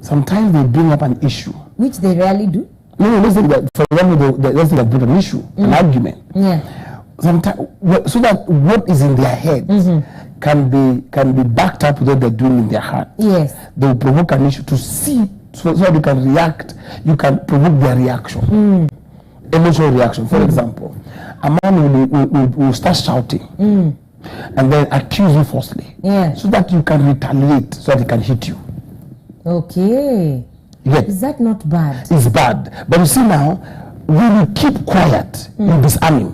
Speaker 2: sometimes they bring up an issue.
Speaker 1: Which they rarely do?
Speaker 2: No, let's say that, for example, let's say they bring an issue, an argument.
Speaker 1: Yeah.
Speaker 2: Sometimes, so that what is in their head can be backed up with what they're doing in their heart.
Speaker 1: Yes.
Speaker 2: They will provoke an issue to see, so that you can react, you can provoke their reaction. Emotional reaction. For example, a man will start shouting. And then accuse you falsely, so that you can retaliate, so that he can hit you.
Speaker 1: Okay. Is that not bad?
Speaker 2: It's bad. But you see now, when you keep quiet, you disarm him.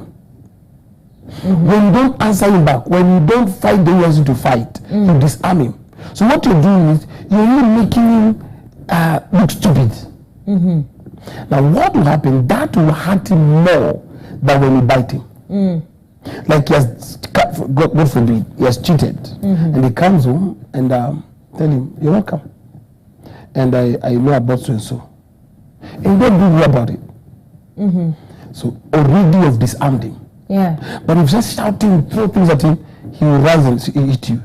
Speaker 2: When you don't answer him back, when you don't fight the way he wants you to fight, you disarm him. So what you're doing is, you're only making him look stupid. Now what will happen? That will hurt him more than when you bite him. Like he has, God forbid, he has cheated, and he comes home and tell him, you're welcome, and I know about so and so, and you don't do about it. So already you've disarmed him.
Speaker 1: Yeah.
Speaker 2: But if just shouting, throw things at him, he will rise and eat you.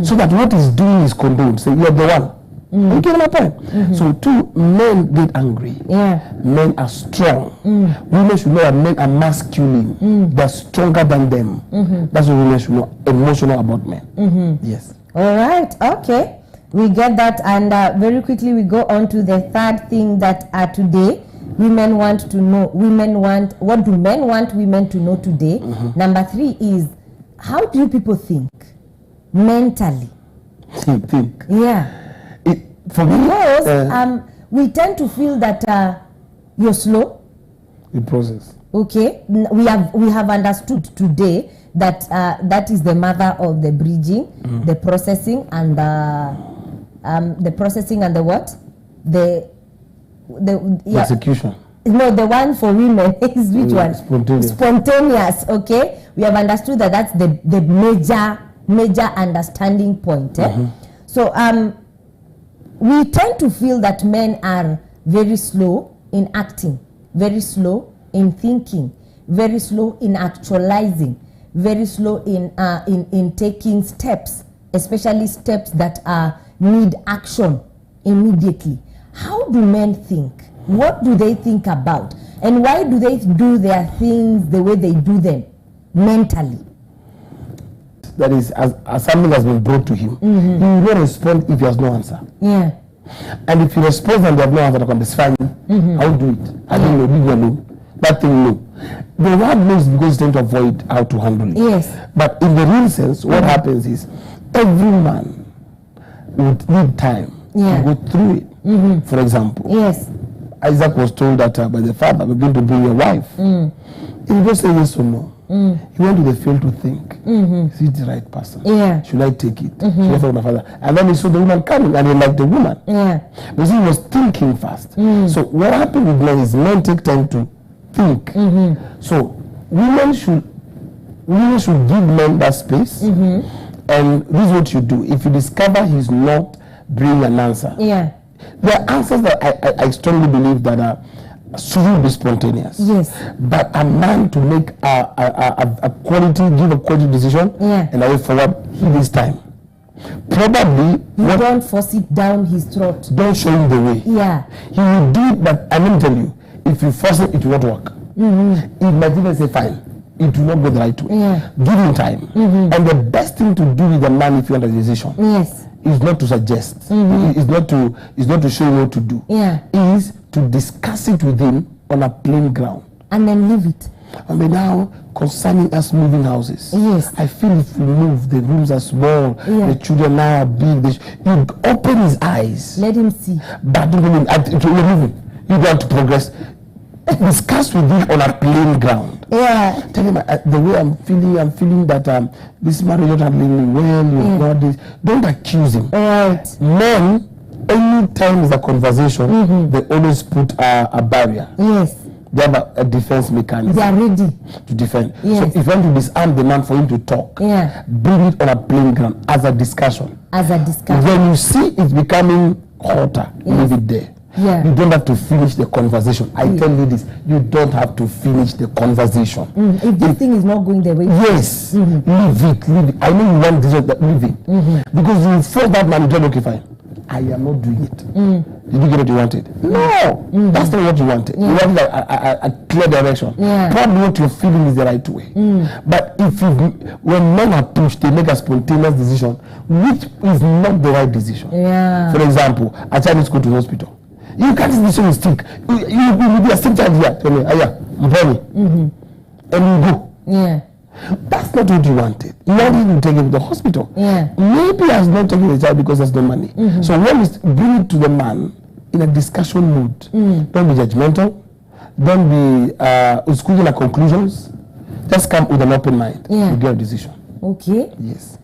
Speaker 2: So that what he's doing is condoned. Say, you're the one. You get my point? So two, men get angry.
Speaker 1: Yeah.
Speaker 2: Men are strong. Women should know that men are masculine. They're stronger than them. That's what women should know. Emotional about men. Yes.
Speaker 1: All right. Okay. We get that. And very quickly we go on to the third thing that today women want to know. What do men want women to know today? Number 3 is, how do you people think mentally?
Speaker 2: Think.
Speaker 1: Yeah.
Speaker 2: For me,
Speaker 1: because we tend to feel that you're slow.
Speaker 2: The process.
Speaker 1: Okay, we have understood today that that is the mother of the bridging, the processing, and the processing and the what? The
Speaker 2: execution.
Speaker 1: No, the one for women is which one?
Speaker 2: Spontaneous.
Speaker 1: Spontaneous. Okay, we have understood that that's the major understanding point. So we tend to feel that men are very slow in acting, very slow in thinking, very slow in actualizing, very slow in taking steps, especially steps that need action immediately. How do men think? What do they think about? And why do they do their things the way they do them mentally?
Speaker 2: That is, as something has been brought to him, he will not respond if he has no answer.
Speaker 1: Yeah.
Speaker 2: And if he responds and they have no answer, it's fine. I'll do it. I don't know, leave you alone. That thing, no. The word knows because he's trying to avoid how to handle it.
Speaker 1: Yes.
Speaker 2: But in the real sense, what happens is every man would need time to go through it. For example,
Speaker 1: yes,
Speaker 2: Isaac was told that by the father, we're going to bring your wife. He would just say yes or no. He went to the field to think, is he the right person?
Speaker 1: Yeah. Should
Speaker 2: I take it? Should I follow my father? And then he saw the woman coming and he liked the woman.
Speaker 1: Yeah.
Speaker 2: Because he was thinking fast. So what happened with men is men take time to think. So women should give men that space. And this is what you do. If you discover he's not bringing an answer.
Speaker 1: Yeah.
Speaker 2: There are answers that I strongly believe that should be spontaneous.
Speaker 1: Yes.
Speaker 2: But a man to make a quality decision and a way forward, he needs time. Probably
Speaker 1: you don't force it down his throat.
Speaker 2: Don't show him the way.
Speaker 1: Yeah.
Speaker 2: He will do it, but I'm going to tell you, if you force it, it will not work. It might even say fine. It will not go the right way.
Speaker 1: Yeah.
Speaker 2: Give him time. And the best thing to do with a man if you want a decision is not to suggest. Is not to show him what to do. Is to discuss it with him on a plain ground.
Speaker 1: And then leave it.
Speaker 2: I mean, now concerning us moving houses.
Speaker 1: Yes.
Speaker 2: I feel if we move, the rooms are small, the children now are big. You open his eyes.
Speaker 1: Let him see.
Speaker 2: But you're moving. You don't have to progress. Discuss with him on a plain ground.
Speaker 1: Yeah.
Speaker 2: Tell him the way I'm feeling that this marriage is not handling me well. This. Don't accuse him.
Speaker 1: Right.
Speaker 2: Men, any time is a conversation, they always put a barrier.
Speaker 1: Yes.
Speaker 2: They have a defense mechanism.
Speaker 1: They are ready
Speaker 2: to defend.
Speaker 1: Yes.
Speaker 2: So if you want to disarm the man for him to talk, bring it on a plain ground as a discussion. When you see it becoming hotter, leave it there.
Speaker 1: Yeah.
Speaker 2: You don't have to finish the conversation. I tell you this, you don't have to finish the conversation.
Speaker 1: If this thing is not going the way.
Speaker 2: Yes. Leave it. I know you want this, but leave it. Because you force that man to okay, fine. I am not doing it. Did you get what you wanted? No. That's not what you wanted. You wanted a clear direction. Probably what you're feeling is the right way. But when men are pushed, they make a spontaneous decision, which is not the right decision. For example, a child needs to go to the hospital. You can't decision is stick. You will be a sick child here. Tell me, and you go. That's not what you wanted. You wanted to take him to the hospital. Maybe he has not taken the child because there's no money. So when you bring it to the man in a discussion mood, don't be judgmental. Don't be squeezing the conclusions. Just come with an open mind. You get a decision.
Speaker 1: Okay.
Speaker 2: Yes.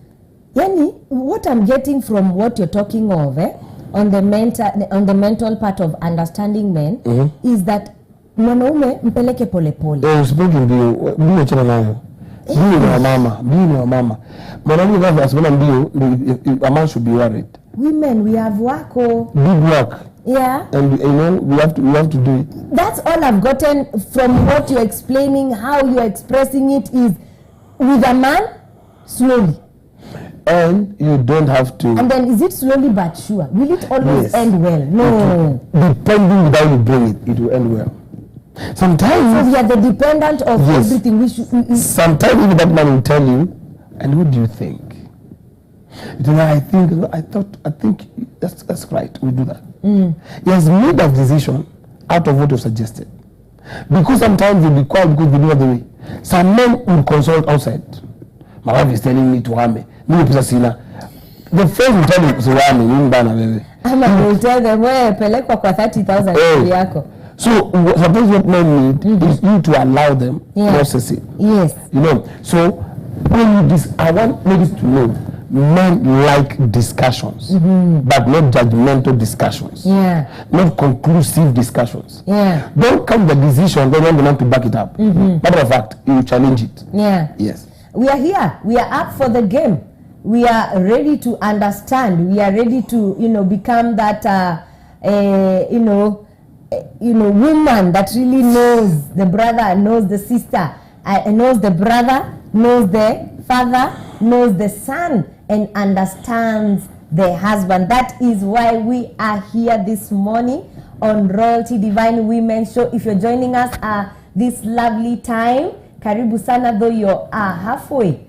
Speaker 1: Yani, what I'm getting from what you're talking of, on the mental part of understanding men, is that mwanaume mpeleke pole pole.
Speaker 2: Mbio chana nayo. Mbio wa mama. Mwanaume kama asema mbio, a man should be worried.
Speaker 1: Women, we have work.
Speaker 2: Big work.
Speaker 1: Yeah.
Speaker 2: And we have to do it.
Speaker 1: That's all I've gotten from what you're explaining. How you're expressing it is with a man, slowly.
Speaker 2: And you don't have to.
Speaker 1: And then is it slowly but sure? Will it always end well? No.
Speaker 2: Depending on how you bring it, it will end well. Sometimes.
Speaker 1: So we are the dependent of everything.
Speaker 2: Sometimes even that man will tell you, and what do you think? I think that's right. We do that. He has made a decision out of what was suggested. Because sometimes you'll be quiet because we do it the way. Some men will consult outside. My wife is telling me to harm the first will tell you to harm me.
Speaker 1: I will tell them where pelekwa kwa 30,000 yako.
Speaker 2: So suppose what men need is you to allow them process it.
Speaker 1: Yes.
Speaker 2: So when I want ladies to know, men like discussions, but not judgmental discussions.
Speaker 1: Yeah.
Speaker 2: Not conclusive discussions.
Speaker 1: Yeah.
Speaker 2: Don't come the decision, then you want to back it up. Matter of fact, you challenge it.
Speaker 1: Yeah.
Speaker 2: Yes.
Speaker 1: We are here. We are up for the game. We are ready to understand. We are ready to, become that, woman that really knows the brother, knows the sister, knows the brother, knows the father, knows the son, and understands the husband. That is why we are here this morning on Royalty Divine Women Show. If you're joining us this lovely time, karibu sana, though you're halfway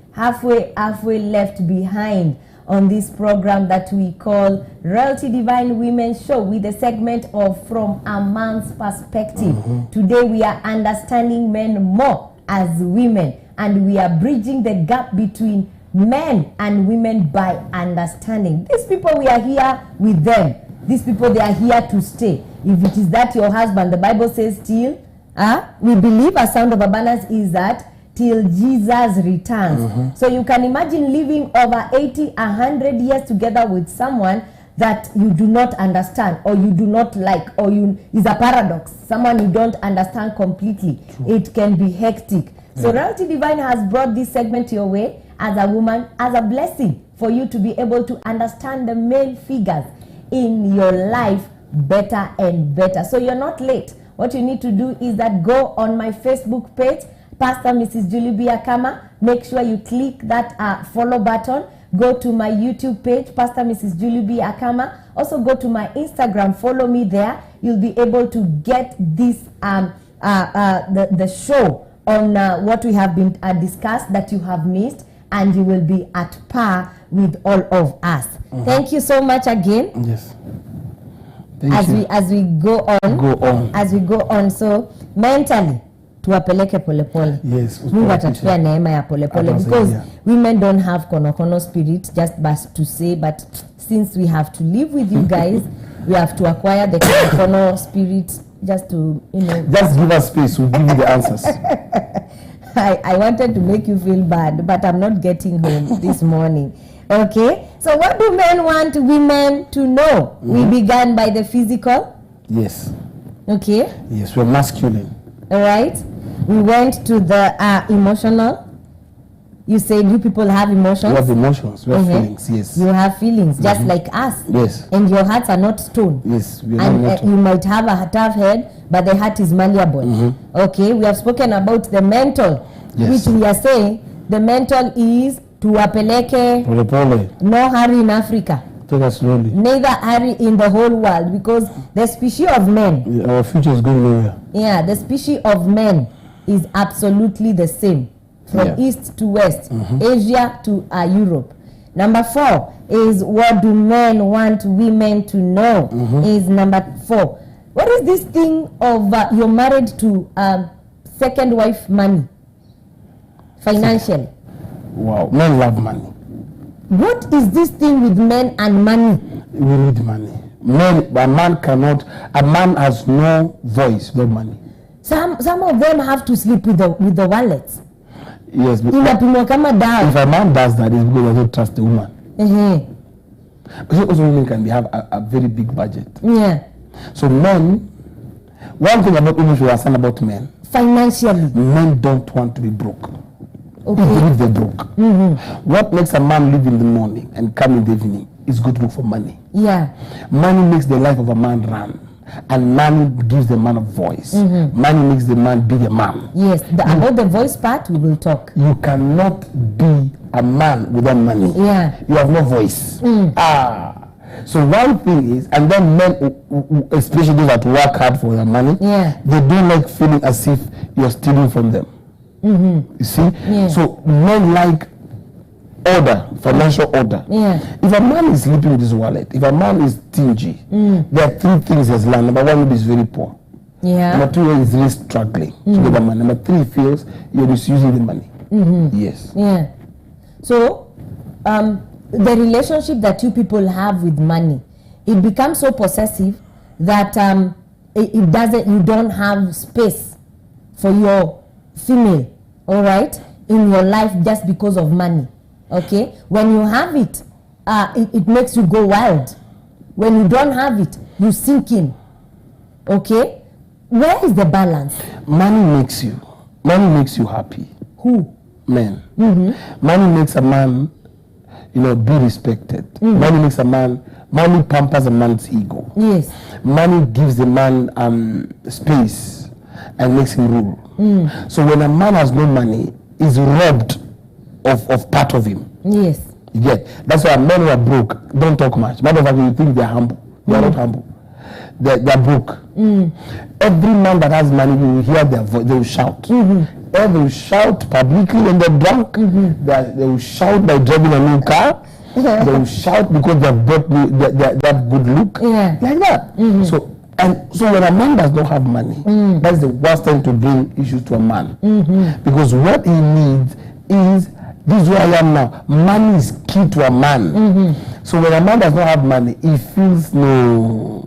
Speaker 1: left behind on this program that we call Royalty Divine Women Show, with the segment of From a Man's Perspective. Today we are understanding men more as women, and we are bridging the gap between men and women by understanding. These people, we are here with them. These people, they are here to stay. If it is that your husband, the Bible says till, we believe a sound of abundance is that till Jesus returns. So you can imagine living over 80, 100 years together with someone that you do not understand, or you do not like, or is a paradox. Someone you don't understand completely. True. It can be hectic. So Royalty Divine has brought this segment your way as a woman, as a blessing for you to be able to understand the male figures in your life better and better. So you're not late. What you need to do is that go on my Facebook page, Pastor Mrs. Julie B. Akama. Make sure you click that follow button. Go to my YouTube page, Pastor Mrs. Julie B. Akama. Also go to my Instagram, follow me there. You'll be able to get this the show on what we have been discussed that you have missed, and you will be at par with all of us. Thank you so much again.
Speaker 2: Yes.
Speaker 1: As we go on. So mentally tuwapeleke polepole.
Speaker 2: Yes.
Speaker 1: Mungu atatupea neema ya polepole, because women don't have konokono spirit, just to say, but since we have to live with you guys, we have to acquire the konokono spirit just to,
Speaker 2: Just give us space, we'll give you the answers.
Speaker 1: I wanted to make you feel bad, but I'm not getting home this morning. Okay, so what do men want women to know? We began by the physical.
Speaker 2: Yes.
Speaker 1: Okay.
Speaker 2: Yes, we're masculine.
Speaker 1: All right. We went to the emotional. You said you people have emotions.
Speaker 2: We have emotions. We have feelings. Yes.
Speaker 1: You have feelings, just like us.
Speaker 2: Yes.
Speaker 1: And your hearts are not stone.
Speaker 2: Yes. We
Speaker 1: and you might have a tough head, but the heart is malleable. Okay. We have spoken about the mental, which we are saying the mental is tuwapeleke. No hurry in Africa.
Speaker 2: Take us slowly.
Speaker 1: Neither hurry in the whole world, because the species of men.
Speaker 2: Our future is going nowhere.
Speaker 1: Yeah, the species of men is absolutely the same. From east to west, Asia to Europe. Number 4 is what do men want women to know? Is number 4. What is this thing of you're married to second wife money? Financially.
Speaker 2: Wow, men love money.
Speaker 1: What is this thing with men and money?
Speaker 2: We need money. A man has no voice without money.
Speaker 1: Some of them have to sleep with the wallets.
Speaker 2: Yes, but
Speaker 1: if a
Speaker 2: man does that, it's because they don't trust the woman. But also women can have a very big budget.
Speaker 1: Yeah.
Speaker 2: So men, one thing about women should understand about men.
Speaker 1: Financially.
Speaker 2: Men don't want to be broke.
Speaker 1: Okay.
Speaker 2: If they live, they're broke. What makes a man live in the morning and come in the evening is go to look for money.
Speaker 1: Yeah.
Speaker 2: Money makes the life of a man run. And money gives the man a voice. Money makes the man be the man.
Speaker 1: Yes, about the voice part, we will talk.
Speaker 2: You cannot be a man without money.
Speaker 1: Yeah.
Speaker 2: You have no voice. So one thing is, and then men, especially those that work hard for their money, they don't like feeling as if you're stealing from them. You see?
Speaker 1: Yeah.
Speaker 2: So men like order, financial order. If a man is sleeping with his wallet, if a man is stingy, there are three things he has learned. Number one, maybe he's very poor. Number two, he's really struggling to get the money. Number three, he feels you're misusing the money. Yes.
Speaker 1: Yeah. So, the relationship that you people have with money, it becomes so possessive that it doesn't. You don't have space for your female, all right, in your life just because of money. Okay, when you have it, it makes you go wild. When you don't have it, you sink in. Okay, where is the balance?
Speaker 2: Money makes you happy.
Speaker 1: Who?
Speaker 2: Men. Money makes a man, be respected. Money makes money pampers a man's ego.
Speaker 1: Yes.
Speaker 2: Money gives the man space and makes him rule. So when a man has no money, he's robbed of part of him.
Speaker 1: Yes.
Speaker 2: You get? That's why men who are broke don't talk much. Matter of fact, you think they're humble. They are not humble. They're broke. Every man that has money, you will hear their voice. They will shout. They will shout publicly when they're drunk. They will shout by driving a new car. They will shout because they have good look. Like that. So when a man does not have money, that's the worst time to bring issues to a man. Because what he needs is, this is where I am now. Money is key to a man. So when a man does not have money, he feels the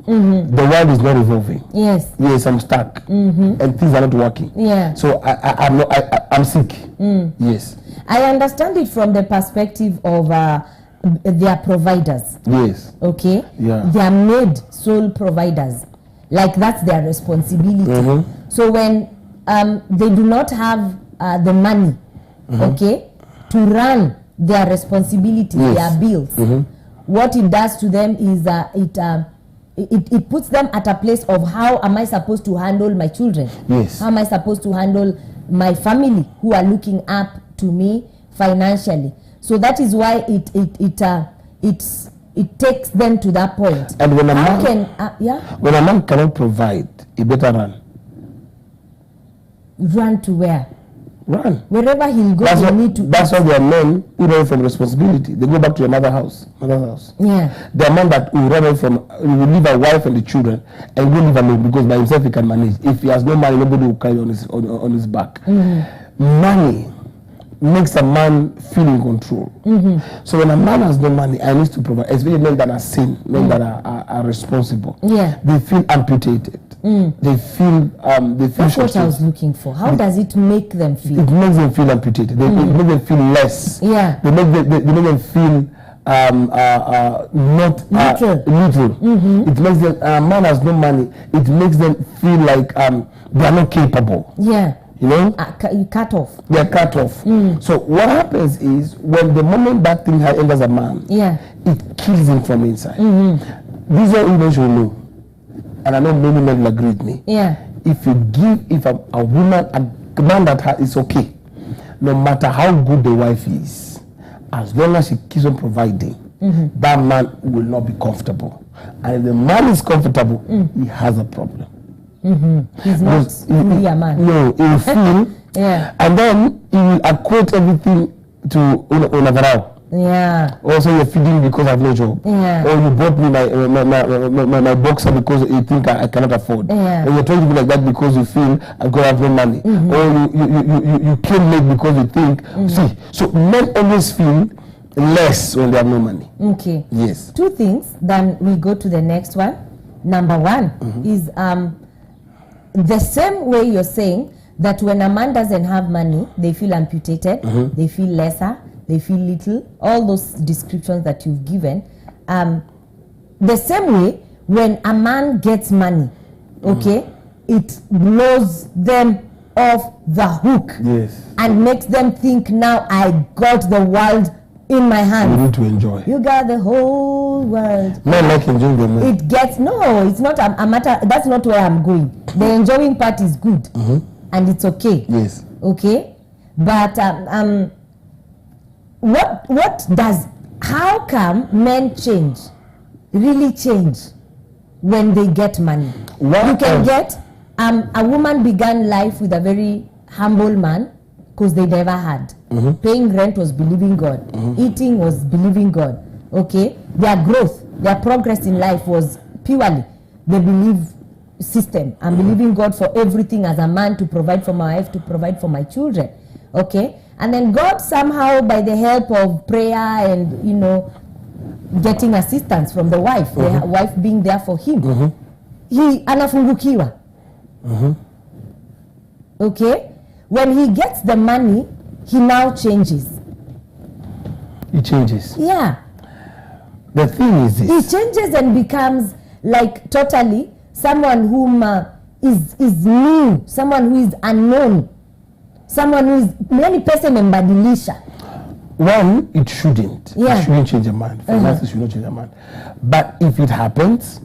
Speaker 2: world is not revolving. Yes, I'm stuck, and things are not working. So I'm sick. Yes, I
Speaker 1: understand it from the perspective of their providers.
Speaker 2: Yes.
Speaker 1: Okay. Yeah. They are made sole providers. Like that's their responsibility. So when they do not have the money, okay, to run their responsibilities, their bills, what it does to them is it puts them at a place of how am I supposed to handle my children?
Speaker 2: Yes.
Speaker 1: How am I supposed to handle my family who are looking up to me financially? So that is why it takes them to that point.
Speaker 2: And when a when a man cannot provide, he better run.
Speaker 1: Run to where?
Speaker 2: Run.
Speaker 1: Wherever he'll go,
Speaker 2: that's
Speaker 1: need to.
Speaker 2: That's why there are men who run from responsibility. They go back to another house. Yeah. There are men that will run away from, will leave a wife and the children and go live alone because by himself he can manage. If he has no money, nobody will carry on his back. Money makes a man feel in control. So when a man has no money, I need to provide. Especially men that are sane, men that are responsible. Yeah. They feel amputated. They feel
Speaker 1: That's what I was looking for. How does it make them feel?
Speaker 2: It makes them feel amputated. It makes them feel less. Yeah. They make them feel not neutral. It makes them a man has no money. It makes them feel like they are not capable. Yeah. Cut off. They are cut off. So what happens is when the moment that thing enters a man, it kills him from inside. This is what women should know. And I know many men will agree with me. Yeah. If a woman, a man that is okay, no matter how good the wife is, as long as she keeps on providing, that man will not be comfortable. And if the man is comfortable, he has a problem. He's not really a man. No, he will feel, and then he will equate everything to Unavarao. Yeah. Also, you're feeding because I have no job. Yeah. Or you bought me my boxer because you think I cannot afford. Yeah. Or you're trying to be like that because you feel I'm going to have no money. Or you came late because you think. See, so men always feel less when they have no money. Okay. Yes. Two things. Then we go to the next one. Number one is the same way you're saying that when a man doesn't have money, they feel amputated, they feel lesser. They feel little, all those descriptions that you've given. The same way, when a man gets money, okay, it blows them
Speaker 1: off the hook.
Speaker 2: Yes.
Speaker 1: And makes them think, now I got the world in my hands.
Speaker 2: You need to enjoy.
Speaker 1: You got the whole world.
Speaker 2: Men like enjoying the money.
Speaker 1: It gets, no, it's not a matter, that's not where I'm going. The enjoying part is good. And it's okay.
Speaker 2: Yes.
Speaker 1: Okay? But how come men change, really change, when they get money? You can get, a woman began life with a very humble man because they never had. Paying rent was believing God. Eating was believing God. Okay? Their growth, their progress in life was purely the belief system. I'm believing God for everything as a man, to provide for my wife, to provide for my children. Okay? And then God somehow, by the help of prayer and, you know, getting assistance from the wife, the wife being there for him, he anafungukiwa. Okay? When he gets the money, he now changes.
Speaker 2: He changes.
Speaker 1: Yeah.
Speaker 2: The thing is this.
Speaker 1: He changes and becomes like totally someone whom is new, someone who is unknown, someone who is many person membadilisha.
Speaker 2: One, it shouldn't.
Speaker 1: Yeah.
Speaker 2: It shouldn't change a man. Finances should not change a man. But if it happens,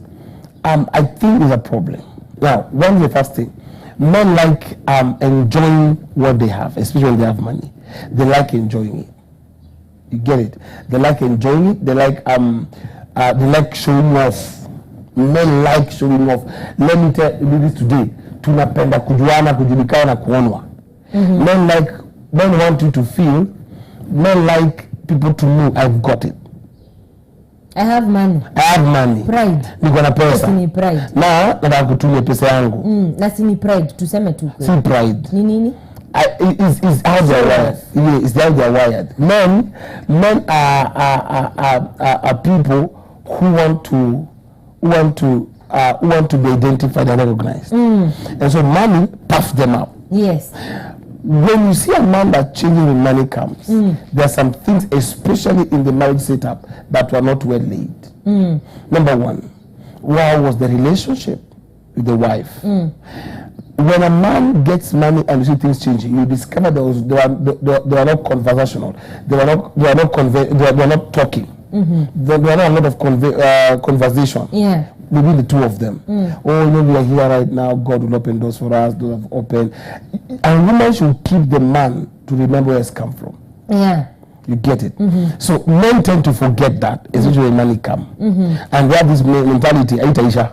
Speaker 2: I think there's a problem. Now, one is the first thing. Men like enjoying what they have, especially when they have money. They like enjoying it. You get it? They like enjoying it. They like showing off. Men like showing off. Let me tell you this today. Tunapenda kujuana, kujulikana na kuonwa. Men want you to feel. Men like people to know I've got it.
Speaker 1: I have money.
Speaker 2: Pride. Niko na pesa.
Speaker 1: Ni pride.
Speaker 2: Na nataka kutumia pesa yangu.
Speaker 1: Na si ni pride, tuseme tu.
Speaker 2: Si pride.
Speaker 1: Ni nini?
Speaker 2: Is how they are wired. Yeah, it's how they are wired. Men are people who want to be identified and recognized. And so money puffs them up.
Speaker 1: Yes.
Speaker 2: When you see a man that changes when money comes, there are some things, especially in the marriage setup, that were not well laid. Number one, what was the relationship with the wife? When a man gets money and you see things changing, you discover they were not conversational. They were not talking. There were not a lot of conversation.
Speaker 1: Yeah.
Speaker 2: Maybe the two of them. Oh, you know, we are here right now. God will open doors for us. Doors have opened. And women should keep the man to remember where it's come from.
Speaker 1: Yeah.
Speaker 2: You get it? So men tend to forget that, especially when money come. And they have this mentality, Aisha.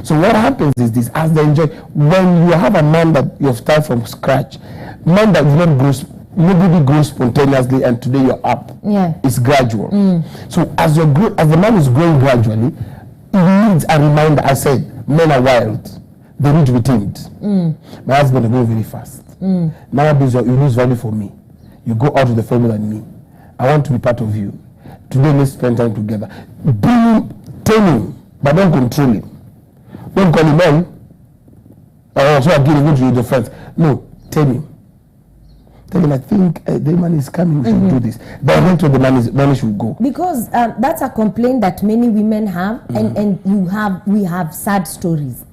Speaker 2: So what happens is this: as they enjoy, when you have a man that you have started from scratch, man that nobody grows spontaneously, and today you're up. Yeah. It's gradual. So as the man is growing gradually, it needs a reminder. I said, men are wild. They need to be tamed. My husband is going very fast. Nowadays, you lose value for me. You go out with the family and me. I want to be part of you. Today, let's spend time together. Bring him, tame him, but don't control him. Don't call him man. So I'm giving to your friends. No, tame him. Tell him, I think the man is coming, we should do this. But I don't know the money should go.
Speaker 1: Because that's a complaint that many women have, and we have sad stories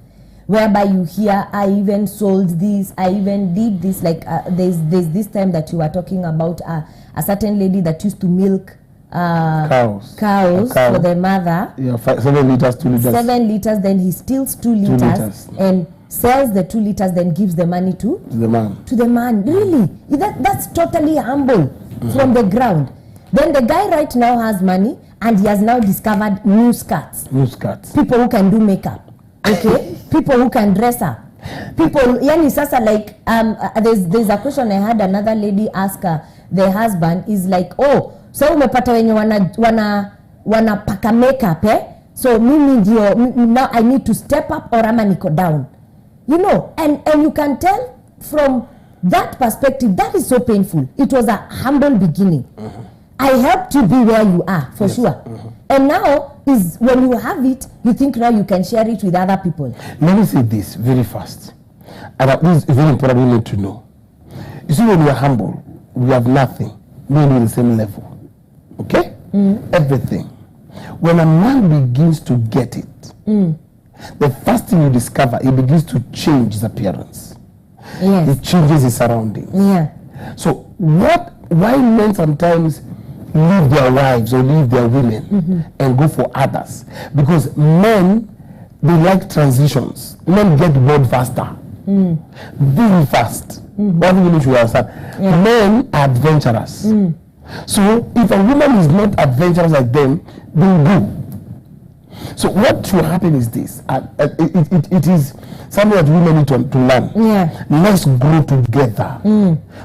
Speaker 1: whereby you hear, I even sold this, I even did this. Like there's this time that you were talking about a certain lady that used to milk cows for the mother. Yeah,
Speaker 2: 7 liters, 2 liters.
Speaker 1: 7 liters, then he steals 2 liters and sells the 2 liters, then gives the money to the man. Really? That's totally humble from the ground. Then the guy right now has money, and he has now discovered new skirts. People who can do makeup. Okay? People who can dress up. People, yani sasa like, there's a question I had another lady ask the husband, is like, oh, so umepata wenye wanapaka makeup, eh? So mimi ndio, now I need to step up or ama niko down. You know, and you can tell from that perspective, that is so painful. It was a humble beginning. I helped you be where you are, for sure. And now, is when you have it, you think now you can share it with other people.
Speaker 2: Let me say this very fast. And this is very important, we need to know. You see, when we are humble, we have nothing. We are on the same level. Okay? Everything. When a man begins to get it, the first thing you discover, he begins to change his appearance.
Speaker 1: Yes.
Speaker 2: It changes his surroundings.
Speaker 1: Yeah.
Speaker 2: So why men sometimes leave their wives or leave their women and go for others? Because men, they like transitions. Men get bored faster. Very fast. One thing you should understand.
Speaker 1: Yeah.
Speaker 2: Men are adventurous. So if a woman is not adventurous like them, they will go. So what should happen is this. It is something that women need to learn.
Speaker 1: Yeah.
Speaker 2: Let's grow together.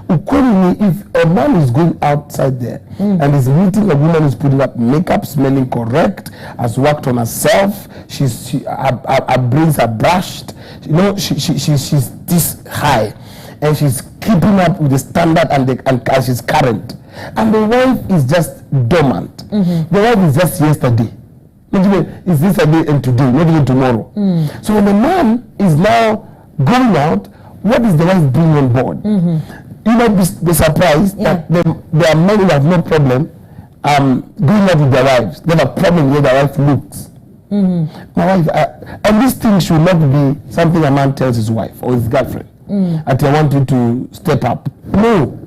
Speaker 2: Accordingly, if a man is going outside there and is meeting a woman who's putting up makeup, smelling correct, has worked on herself, her brains are brushed, you know, she's this high, and she's keeping up with the standard and she's current, and the wife is just dormant. The wife is just yesterday. Not even is this a day and today, not even tomorrow. So when the man is now going out, what is the wife bringing on board? You might be surprised that there are men who have no problem going out with their wives. They have a problem where their wife looks. My wife, and this thing should not be something a man tells his wife or his girlfriend. That I want you to step up. No,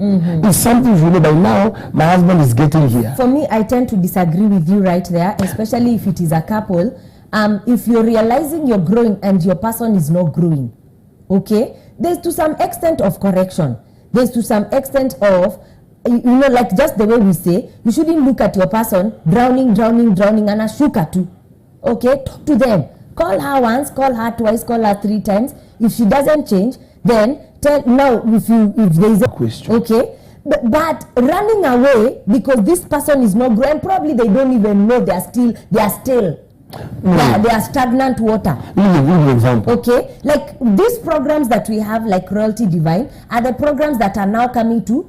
Speaker 2: it's something you know by now. My husband is getting here.
Speaker 1: For me, I tend to disagree with you right there, especially if it is a couple. If you're realizing you're growing and your person is not growing, okay, there's to some extent of correction. There's to some extent of, you know, like just the way we say, you shouldn't look at your person drowning, and a shuka too. Okay, talk to them. Call her once, call her twice, call her 3 times. If she doesn't change, then tell now if there is a
Speaker 2: question.
Speaker 1: Okay, but running away because this person is not growing, probably they don't even know they are still they are stagnant water.
Speaker 2: Give me an example.
Speaker 1: Okay, like these programs that we have, like Royalty Divine, are the programs that are now coming to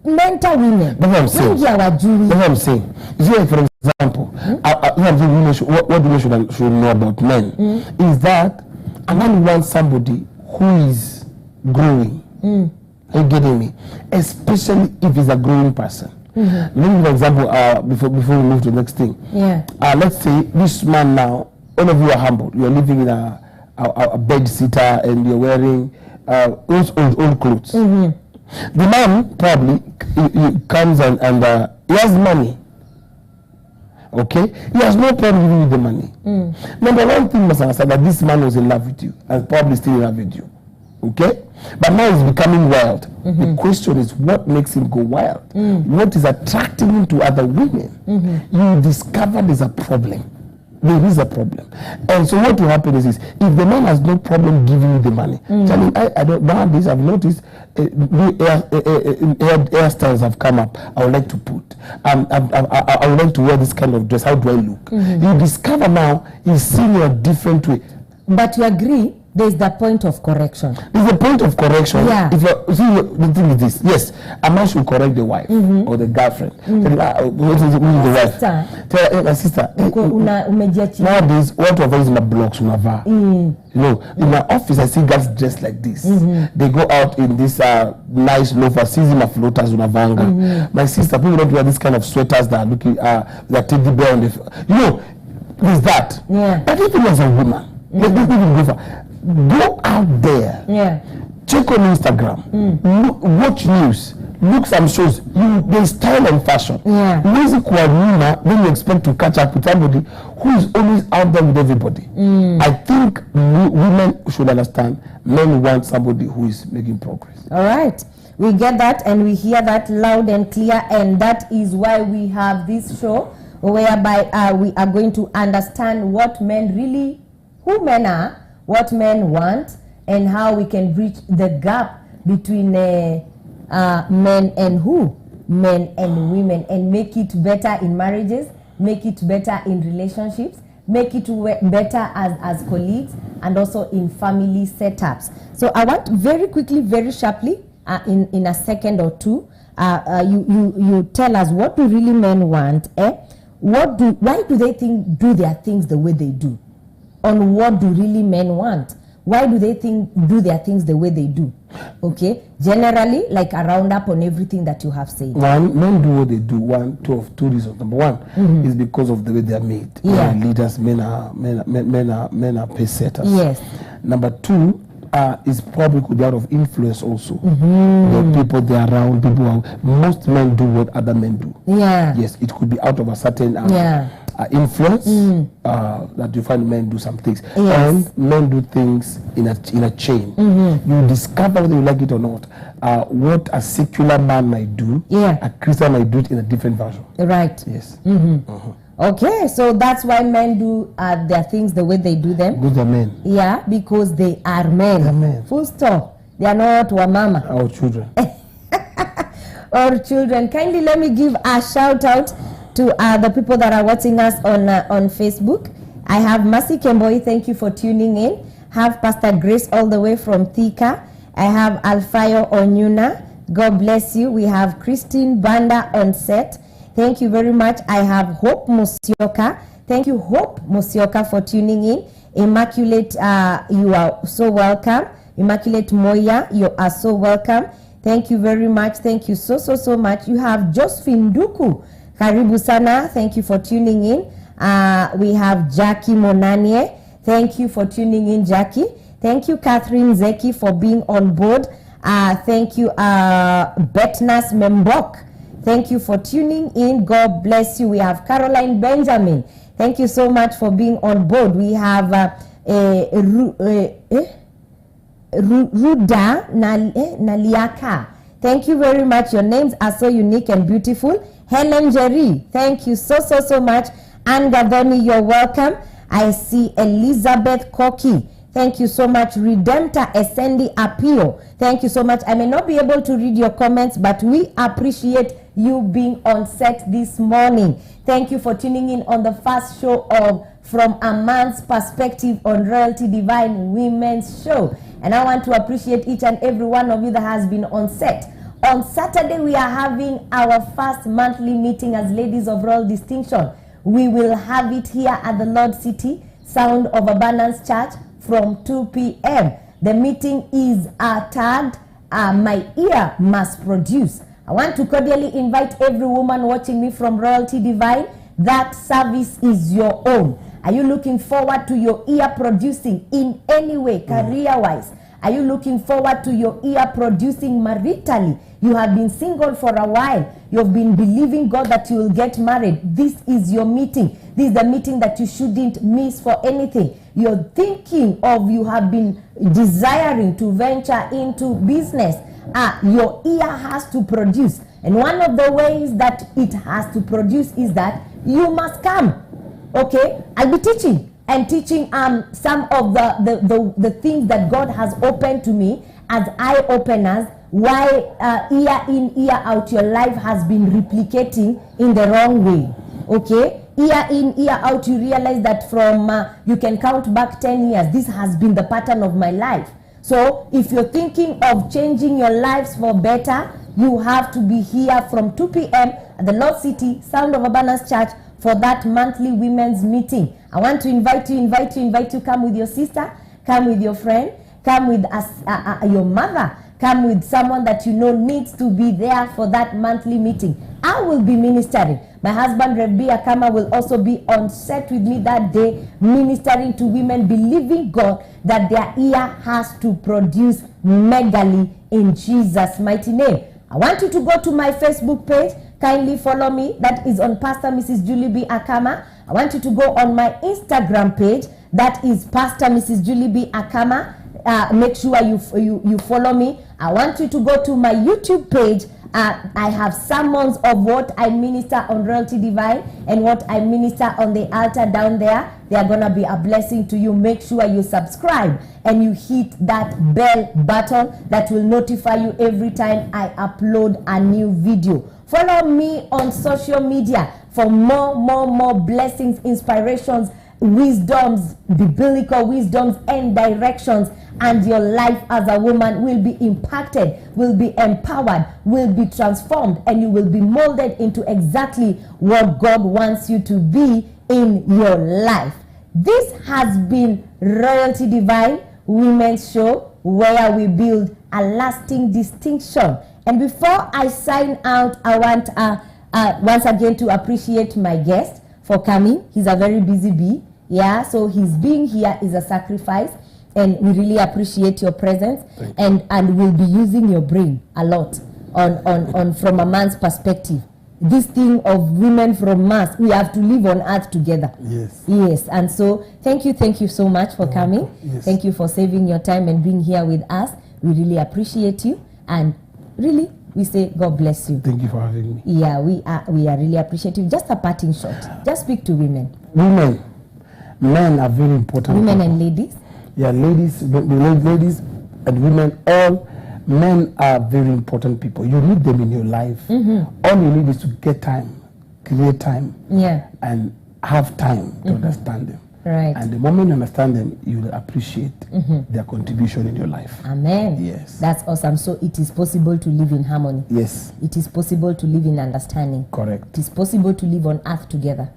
Speaker 1: mentor women.
Speaker 2: That's what I'm saying. That's what I'm saying. You see, for example, what women should know about men is that a man wants somebody who is growing. Are you getting me? Especially if he's a growing person. Let me give an example before we move to the next thing.
Speaker 1: Yeah.
Speaker 2: Let's say this man now, all of you are humble. You're living in a bed sitter and you're wearing old clothes. The man probably he comes and he has money. Okay? He has no problem giving you the money. Number one thing must understand that this man was in love with you and probably still in love with you. Okay? But now he's becoming wild. The question is, what makes him go wild? What is attracting him to other women? You discover there's a problem. There is a problem. And so what will happen is if the man has no problem giving you the money, telling, I don't, nowadays I've noticed hairstyles have come up. I would like to put. I would like to wear this kind of dress. How do I look? You discover now he's seeing you a different way.
Speaker 1: But you agree, there's the point of correction.
Speaker 2: There's a point of correction.
Speaker 1: Yeah.
Speaker 2: If you see, the thing is this. Yes, a man should correct the wife or the girlfriend. What is the wife? Tell my sister. Nowadays, what of us in the blocks unava? You know, in my office, I see girls dressed like this. They go out in this nice loafer, season of floaters unavanga. My sister, people don't wear this kind of sweaters that are looking that teddy bear on the. You know, there's that.
Speaker 1: Yeah.
Speaker 2: But even as a woman, go out there.
Speaker 1: Yeah.
Speaker 2: Check on Instagram. Watch news. Look some shows. There's style and fashion.
Speaker 1: Yeah.
Speaker 2: When you expect to catch up with somebody who is always out there with everybody. I think women should understand men want somebody who is making progress.
Speaker 1: All right. We get that and we hear that loud and clear, and that is why we have this show whereby we are going to understand what men really, who men are, what men want, and how we can bridge the gap between men and who? Men and women, and make it better in marriages, make it better in relationships, make it better as colleagues, and also in family setups. So I want very quickly, very sharply, in a second or two, you tell us what do really men want, why do they do their things the way they do? On what do really men want? Why do they do their things the way they do? Okay, generally, like a roundup on everything that you have said.
Speaker 2: One, men do what they do. Two reasons. Number one is because of the way they are made.
Speaker 1: Yeah.
Speaker 2: Men are leaders. Men are pace setters.
Speaker 1: Yes.
Speaker 2: Number two, is probably could be out of influence also. The people they are around, most men do what other men do.
Speaker 1: Yeah.
Speaker 2: Yes, it could be out of a certain influence that you find men do some things.
Speaker 1: Yes.
Speaker 2: And men do things in a chain. You discover whether you like it or not. What a secular man might do, a Christian might do it in a different version.
Speaker 1: Right.
Speaker 2: Yes.
Speaker 1: Okay, so that's why men do their things the way they do them.
Speaker 2: Those are men.
Speaker 1: Yeah, because they are men.
Speaker 2: They're men.
Speaker 1: Full stop. They are not wamama.
Speaker 2: Our children.
Speaker 1: Or children. Kindly let me give a shout out to the people that are watching us on Facebook. I have Mercy Kemboi, thank you for tuning in. Have Pastor Grace all the way from Thika. I have Alfayo Onyuna. God bless you. We have Christine Banda on set. Thank you very much. I have Hope Musioka. Thank you, Hope Musioka, for tuning in. Immaculate, you are so welcome. Immaculate Moya, you are so welcome. Thank you very much. Thank you so much. You have Josephine Duku. Karibu sana. Thank you for tuning in. We have Jackie Monanie. Thank you for tuning in, Jackie. Thank you, Catherine Zeki, for being on board. Thank you, Betnas Membok. Thank you for tuning in. God bless you. We have Caroline Benjamin. Thank you so much for being on board. We have Ruda Naliaka. Thank you very much. Your names are so unique and beautiful. Helen Jerry, thank you so much. Anne Gadoni, you're welcome. I see Elizabeth Koki. Thank you so much. Redemptor Essendi Apio. Thank you so much. I may not be able to read your comments, but we appreciate you being on set this morning. Thank you for tuning in on the first show of From a Man's Perspective on Royalty Divine Women's Show. And I want to appreciate each and every one of you that has been on set. On Saturday, we are having our first monthly meeting as Ladies of Royal Distinction. We will have it here at the Lord City, Sound of Abundance Church, from 2 p.m. The meeting is tagged, My Ear Must Produce. I want to cordially invite every woman watching me from Royalty Divine. That service is your own. Are you looking forward to your ear producing in any way, career-wise? Are you looking forward to your ear producing maritally? You have been single for a while. You've been believing God that you will get married. This is your meeting. This is the meeting that you shouldn't miss for anything. You're thinking of, you have been desiring to venture into business. Your ear has to produce. And one of the ways that it has to produce is that you must come. Okay? I'll be teaching some of the things that God has opened to me as eye openers, why year in, year out your life has been replicating in the wrong way. Okay? Year in, year out, you realize that from you can count back 10 years, this has been the pattern of my life. So if you're thinking of changing your lives for better, you have to be here from 2 p.m. at the Lord City, Sound of Abundance Church, for that monthly women's meeting. I want to invite you, come with your sister, come with your friend, come with your mother, come with someone that you know needs to be there for that monthly meeting. I will be ministering. My husband, Rebbe Akama, will also be on set with me that day, ministering to women, believing God that their ear has to produce megally in Jesus' mighty name. I want you to go to my Facebook page. Kindly follow me. That is on Pastor Mrs. Julie B. Akama. I want you to go on my Instagram page. That is Pastor Mrs. Julie B. Akama. Make sure you follow me. I want you to go to my YouTube page. I have sermons of what I minister on Royalty Divine and what I minister on the altar down there. They are going to be a blessing to you. Make sure you subscribe and you hit that bell button that will notify you every time I upload a new video. Follow me on social media for more blessings, inspirations, wisdoms, biblical wisdoms and directions, and your life as a woman will be impacted, will be empowered, will be transformed, and you will be molded into exactly what God wants you to be in your life. This has been Royalty Divine Women's Show, where we build a lasting distinction. And before I sign out, I want once again to appreciate my guest for coming. He's a very busy bee. Yeah, so his being here is a sacrifice. And we really appreciate your presence.
Speaker 2: Thank you.
Speaker 1: And we'll be using your brain a lot on from a man's perspective. This thing of women from Mars, we have to live on earth together.
Speaker 2: Yes.
Speaker 1: Yes. And so thank you so much for coming.
Speaker 2: Yes.
Speaker 1: Thank you for saving your time and being here with us. We really appreciate you. And really, we say God bless you.
Speaker 2: Thank you for having me.
Speaker 1: Yeah, we are really appreciative. Just a parting shot. Just speak to women.
Speaker 2: Women, men are very important.
Speaker 1: Women
Speaker 2: people.
Speaker 1: and ladies.
Speaker 2: Yeah, ladies and women, all men are very important people. You need them in your life. All you need is to get time, create time, and have time to understand them.
Speaker 1: Right.
Speaker 2: And the moment you understand them, you will appreciate their contribution in your life.
Speaker 1: Amen.
Speaker 2: Yes.
Speaker 1: That's awesome. So it is possible to live in harmony.
Speaker 2: Yes.
Speaker 1: It is possible to live in understanding.
Speaker 2: Correct.
Speaker 1: It is possible to live on earth together.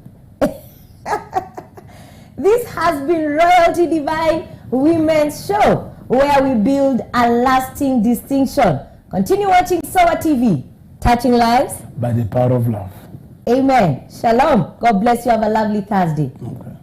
Speaker 1: This has been Royalty Divine Women's Show, where we build a lasting distinction. Continue watching Sower TV, touching lives
Speaker 2: By the power of love.
Speaker 1: Amen. Shalom. God bless you. Have a lovely Thursday.
Speaker 2: Okay.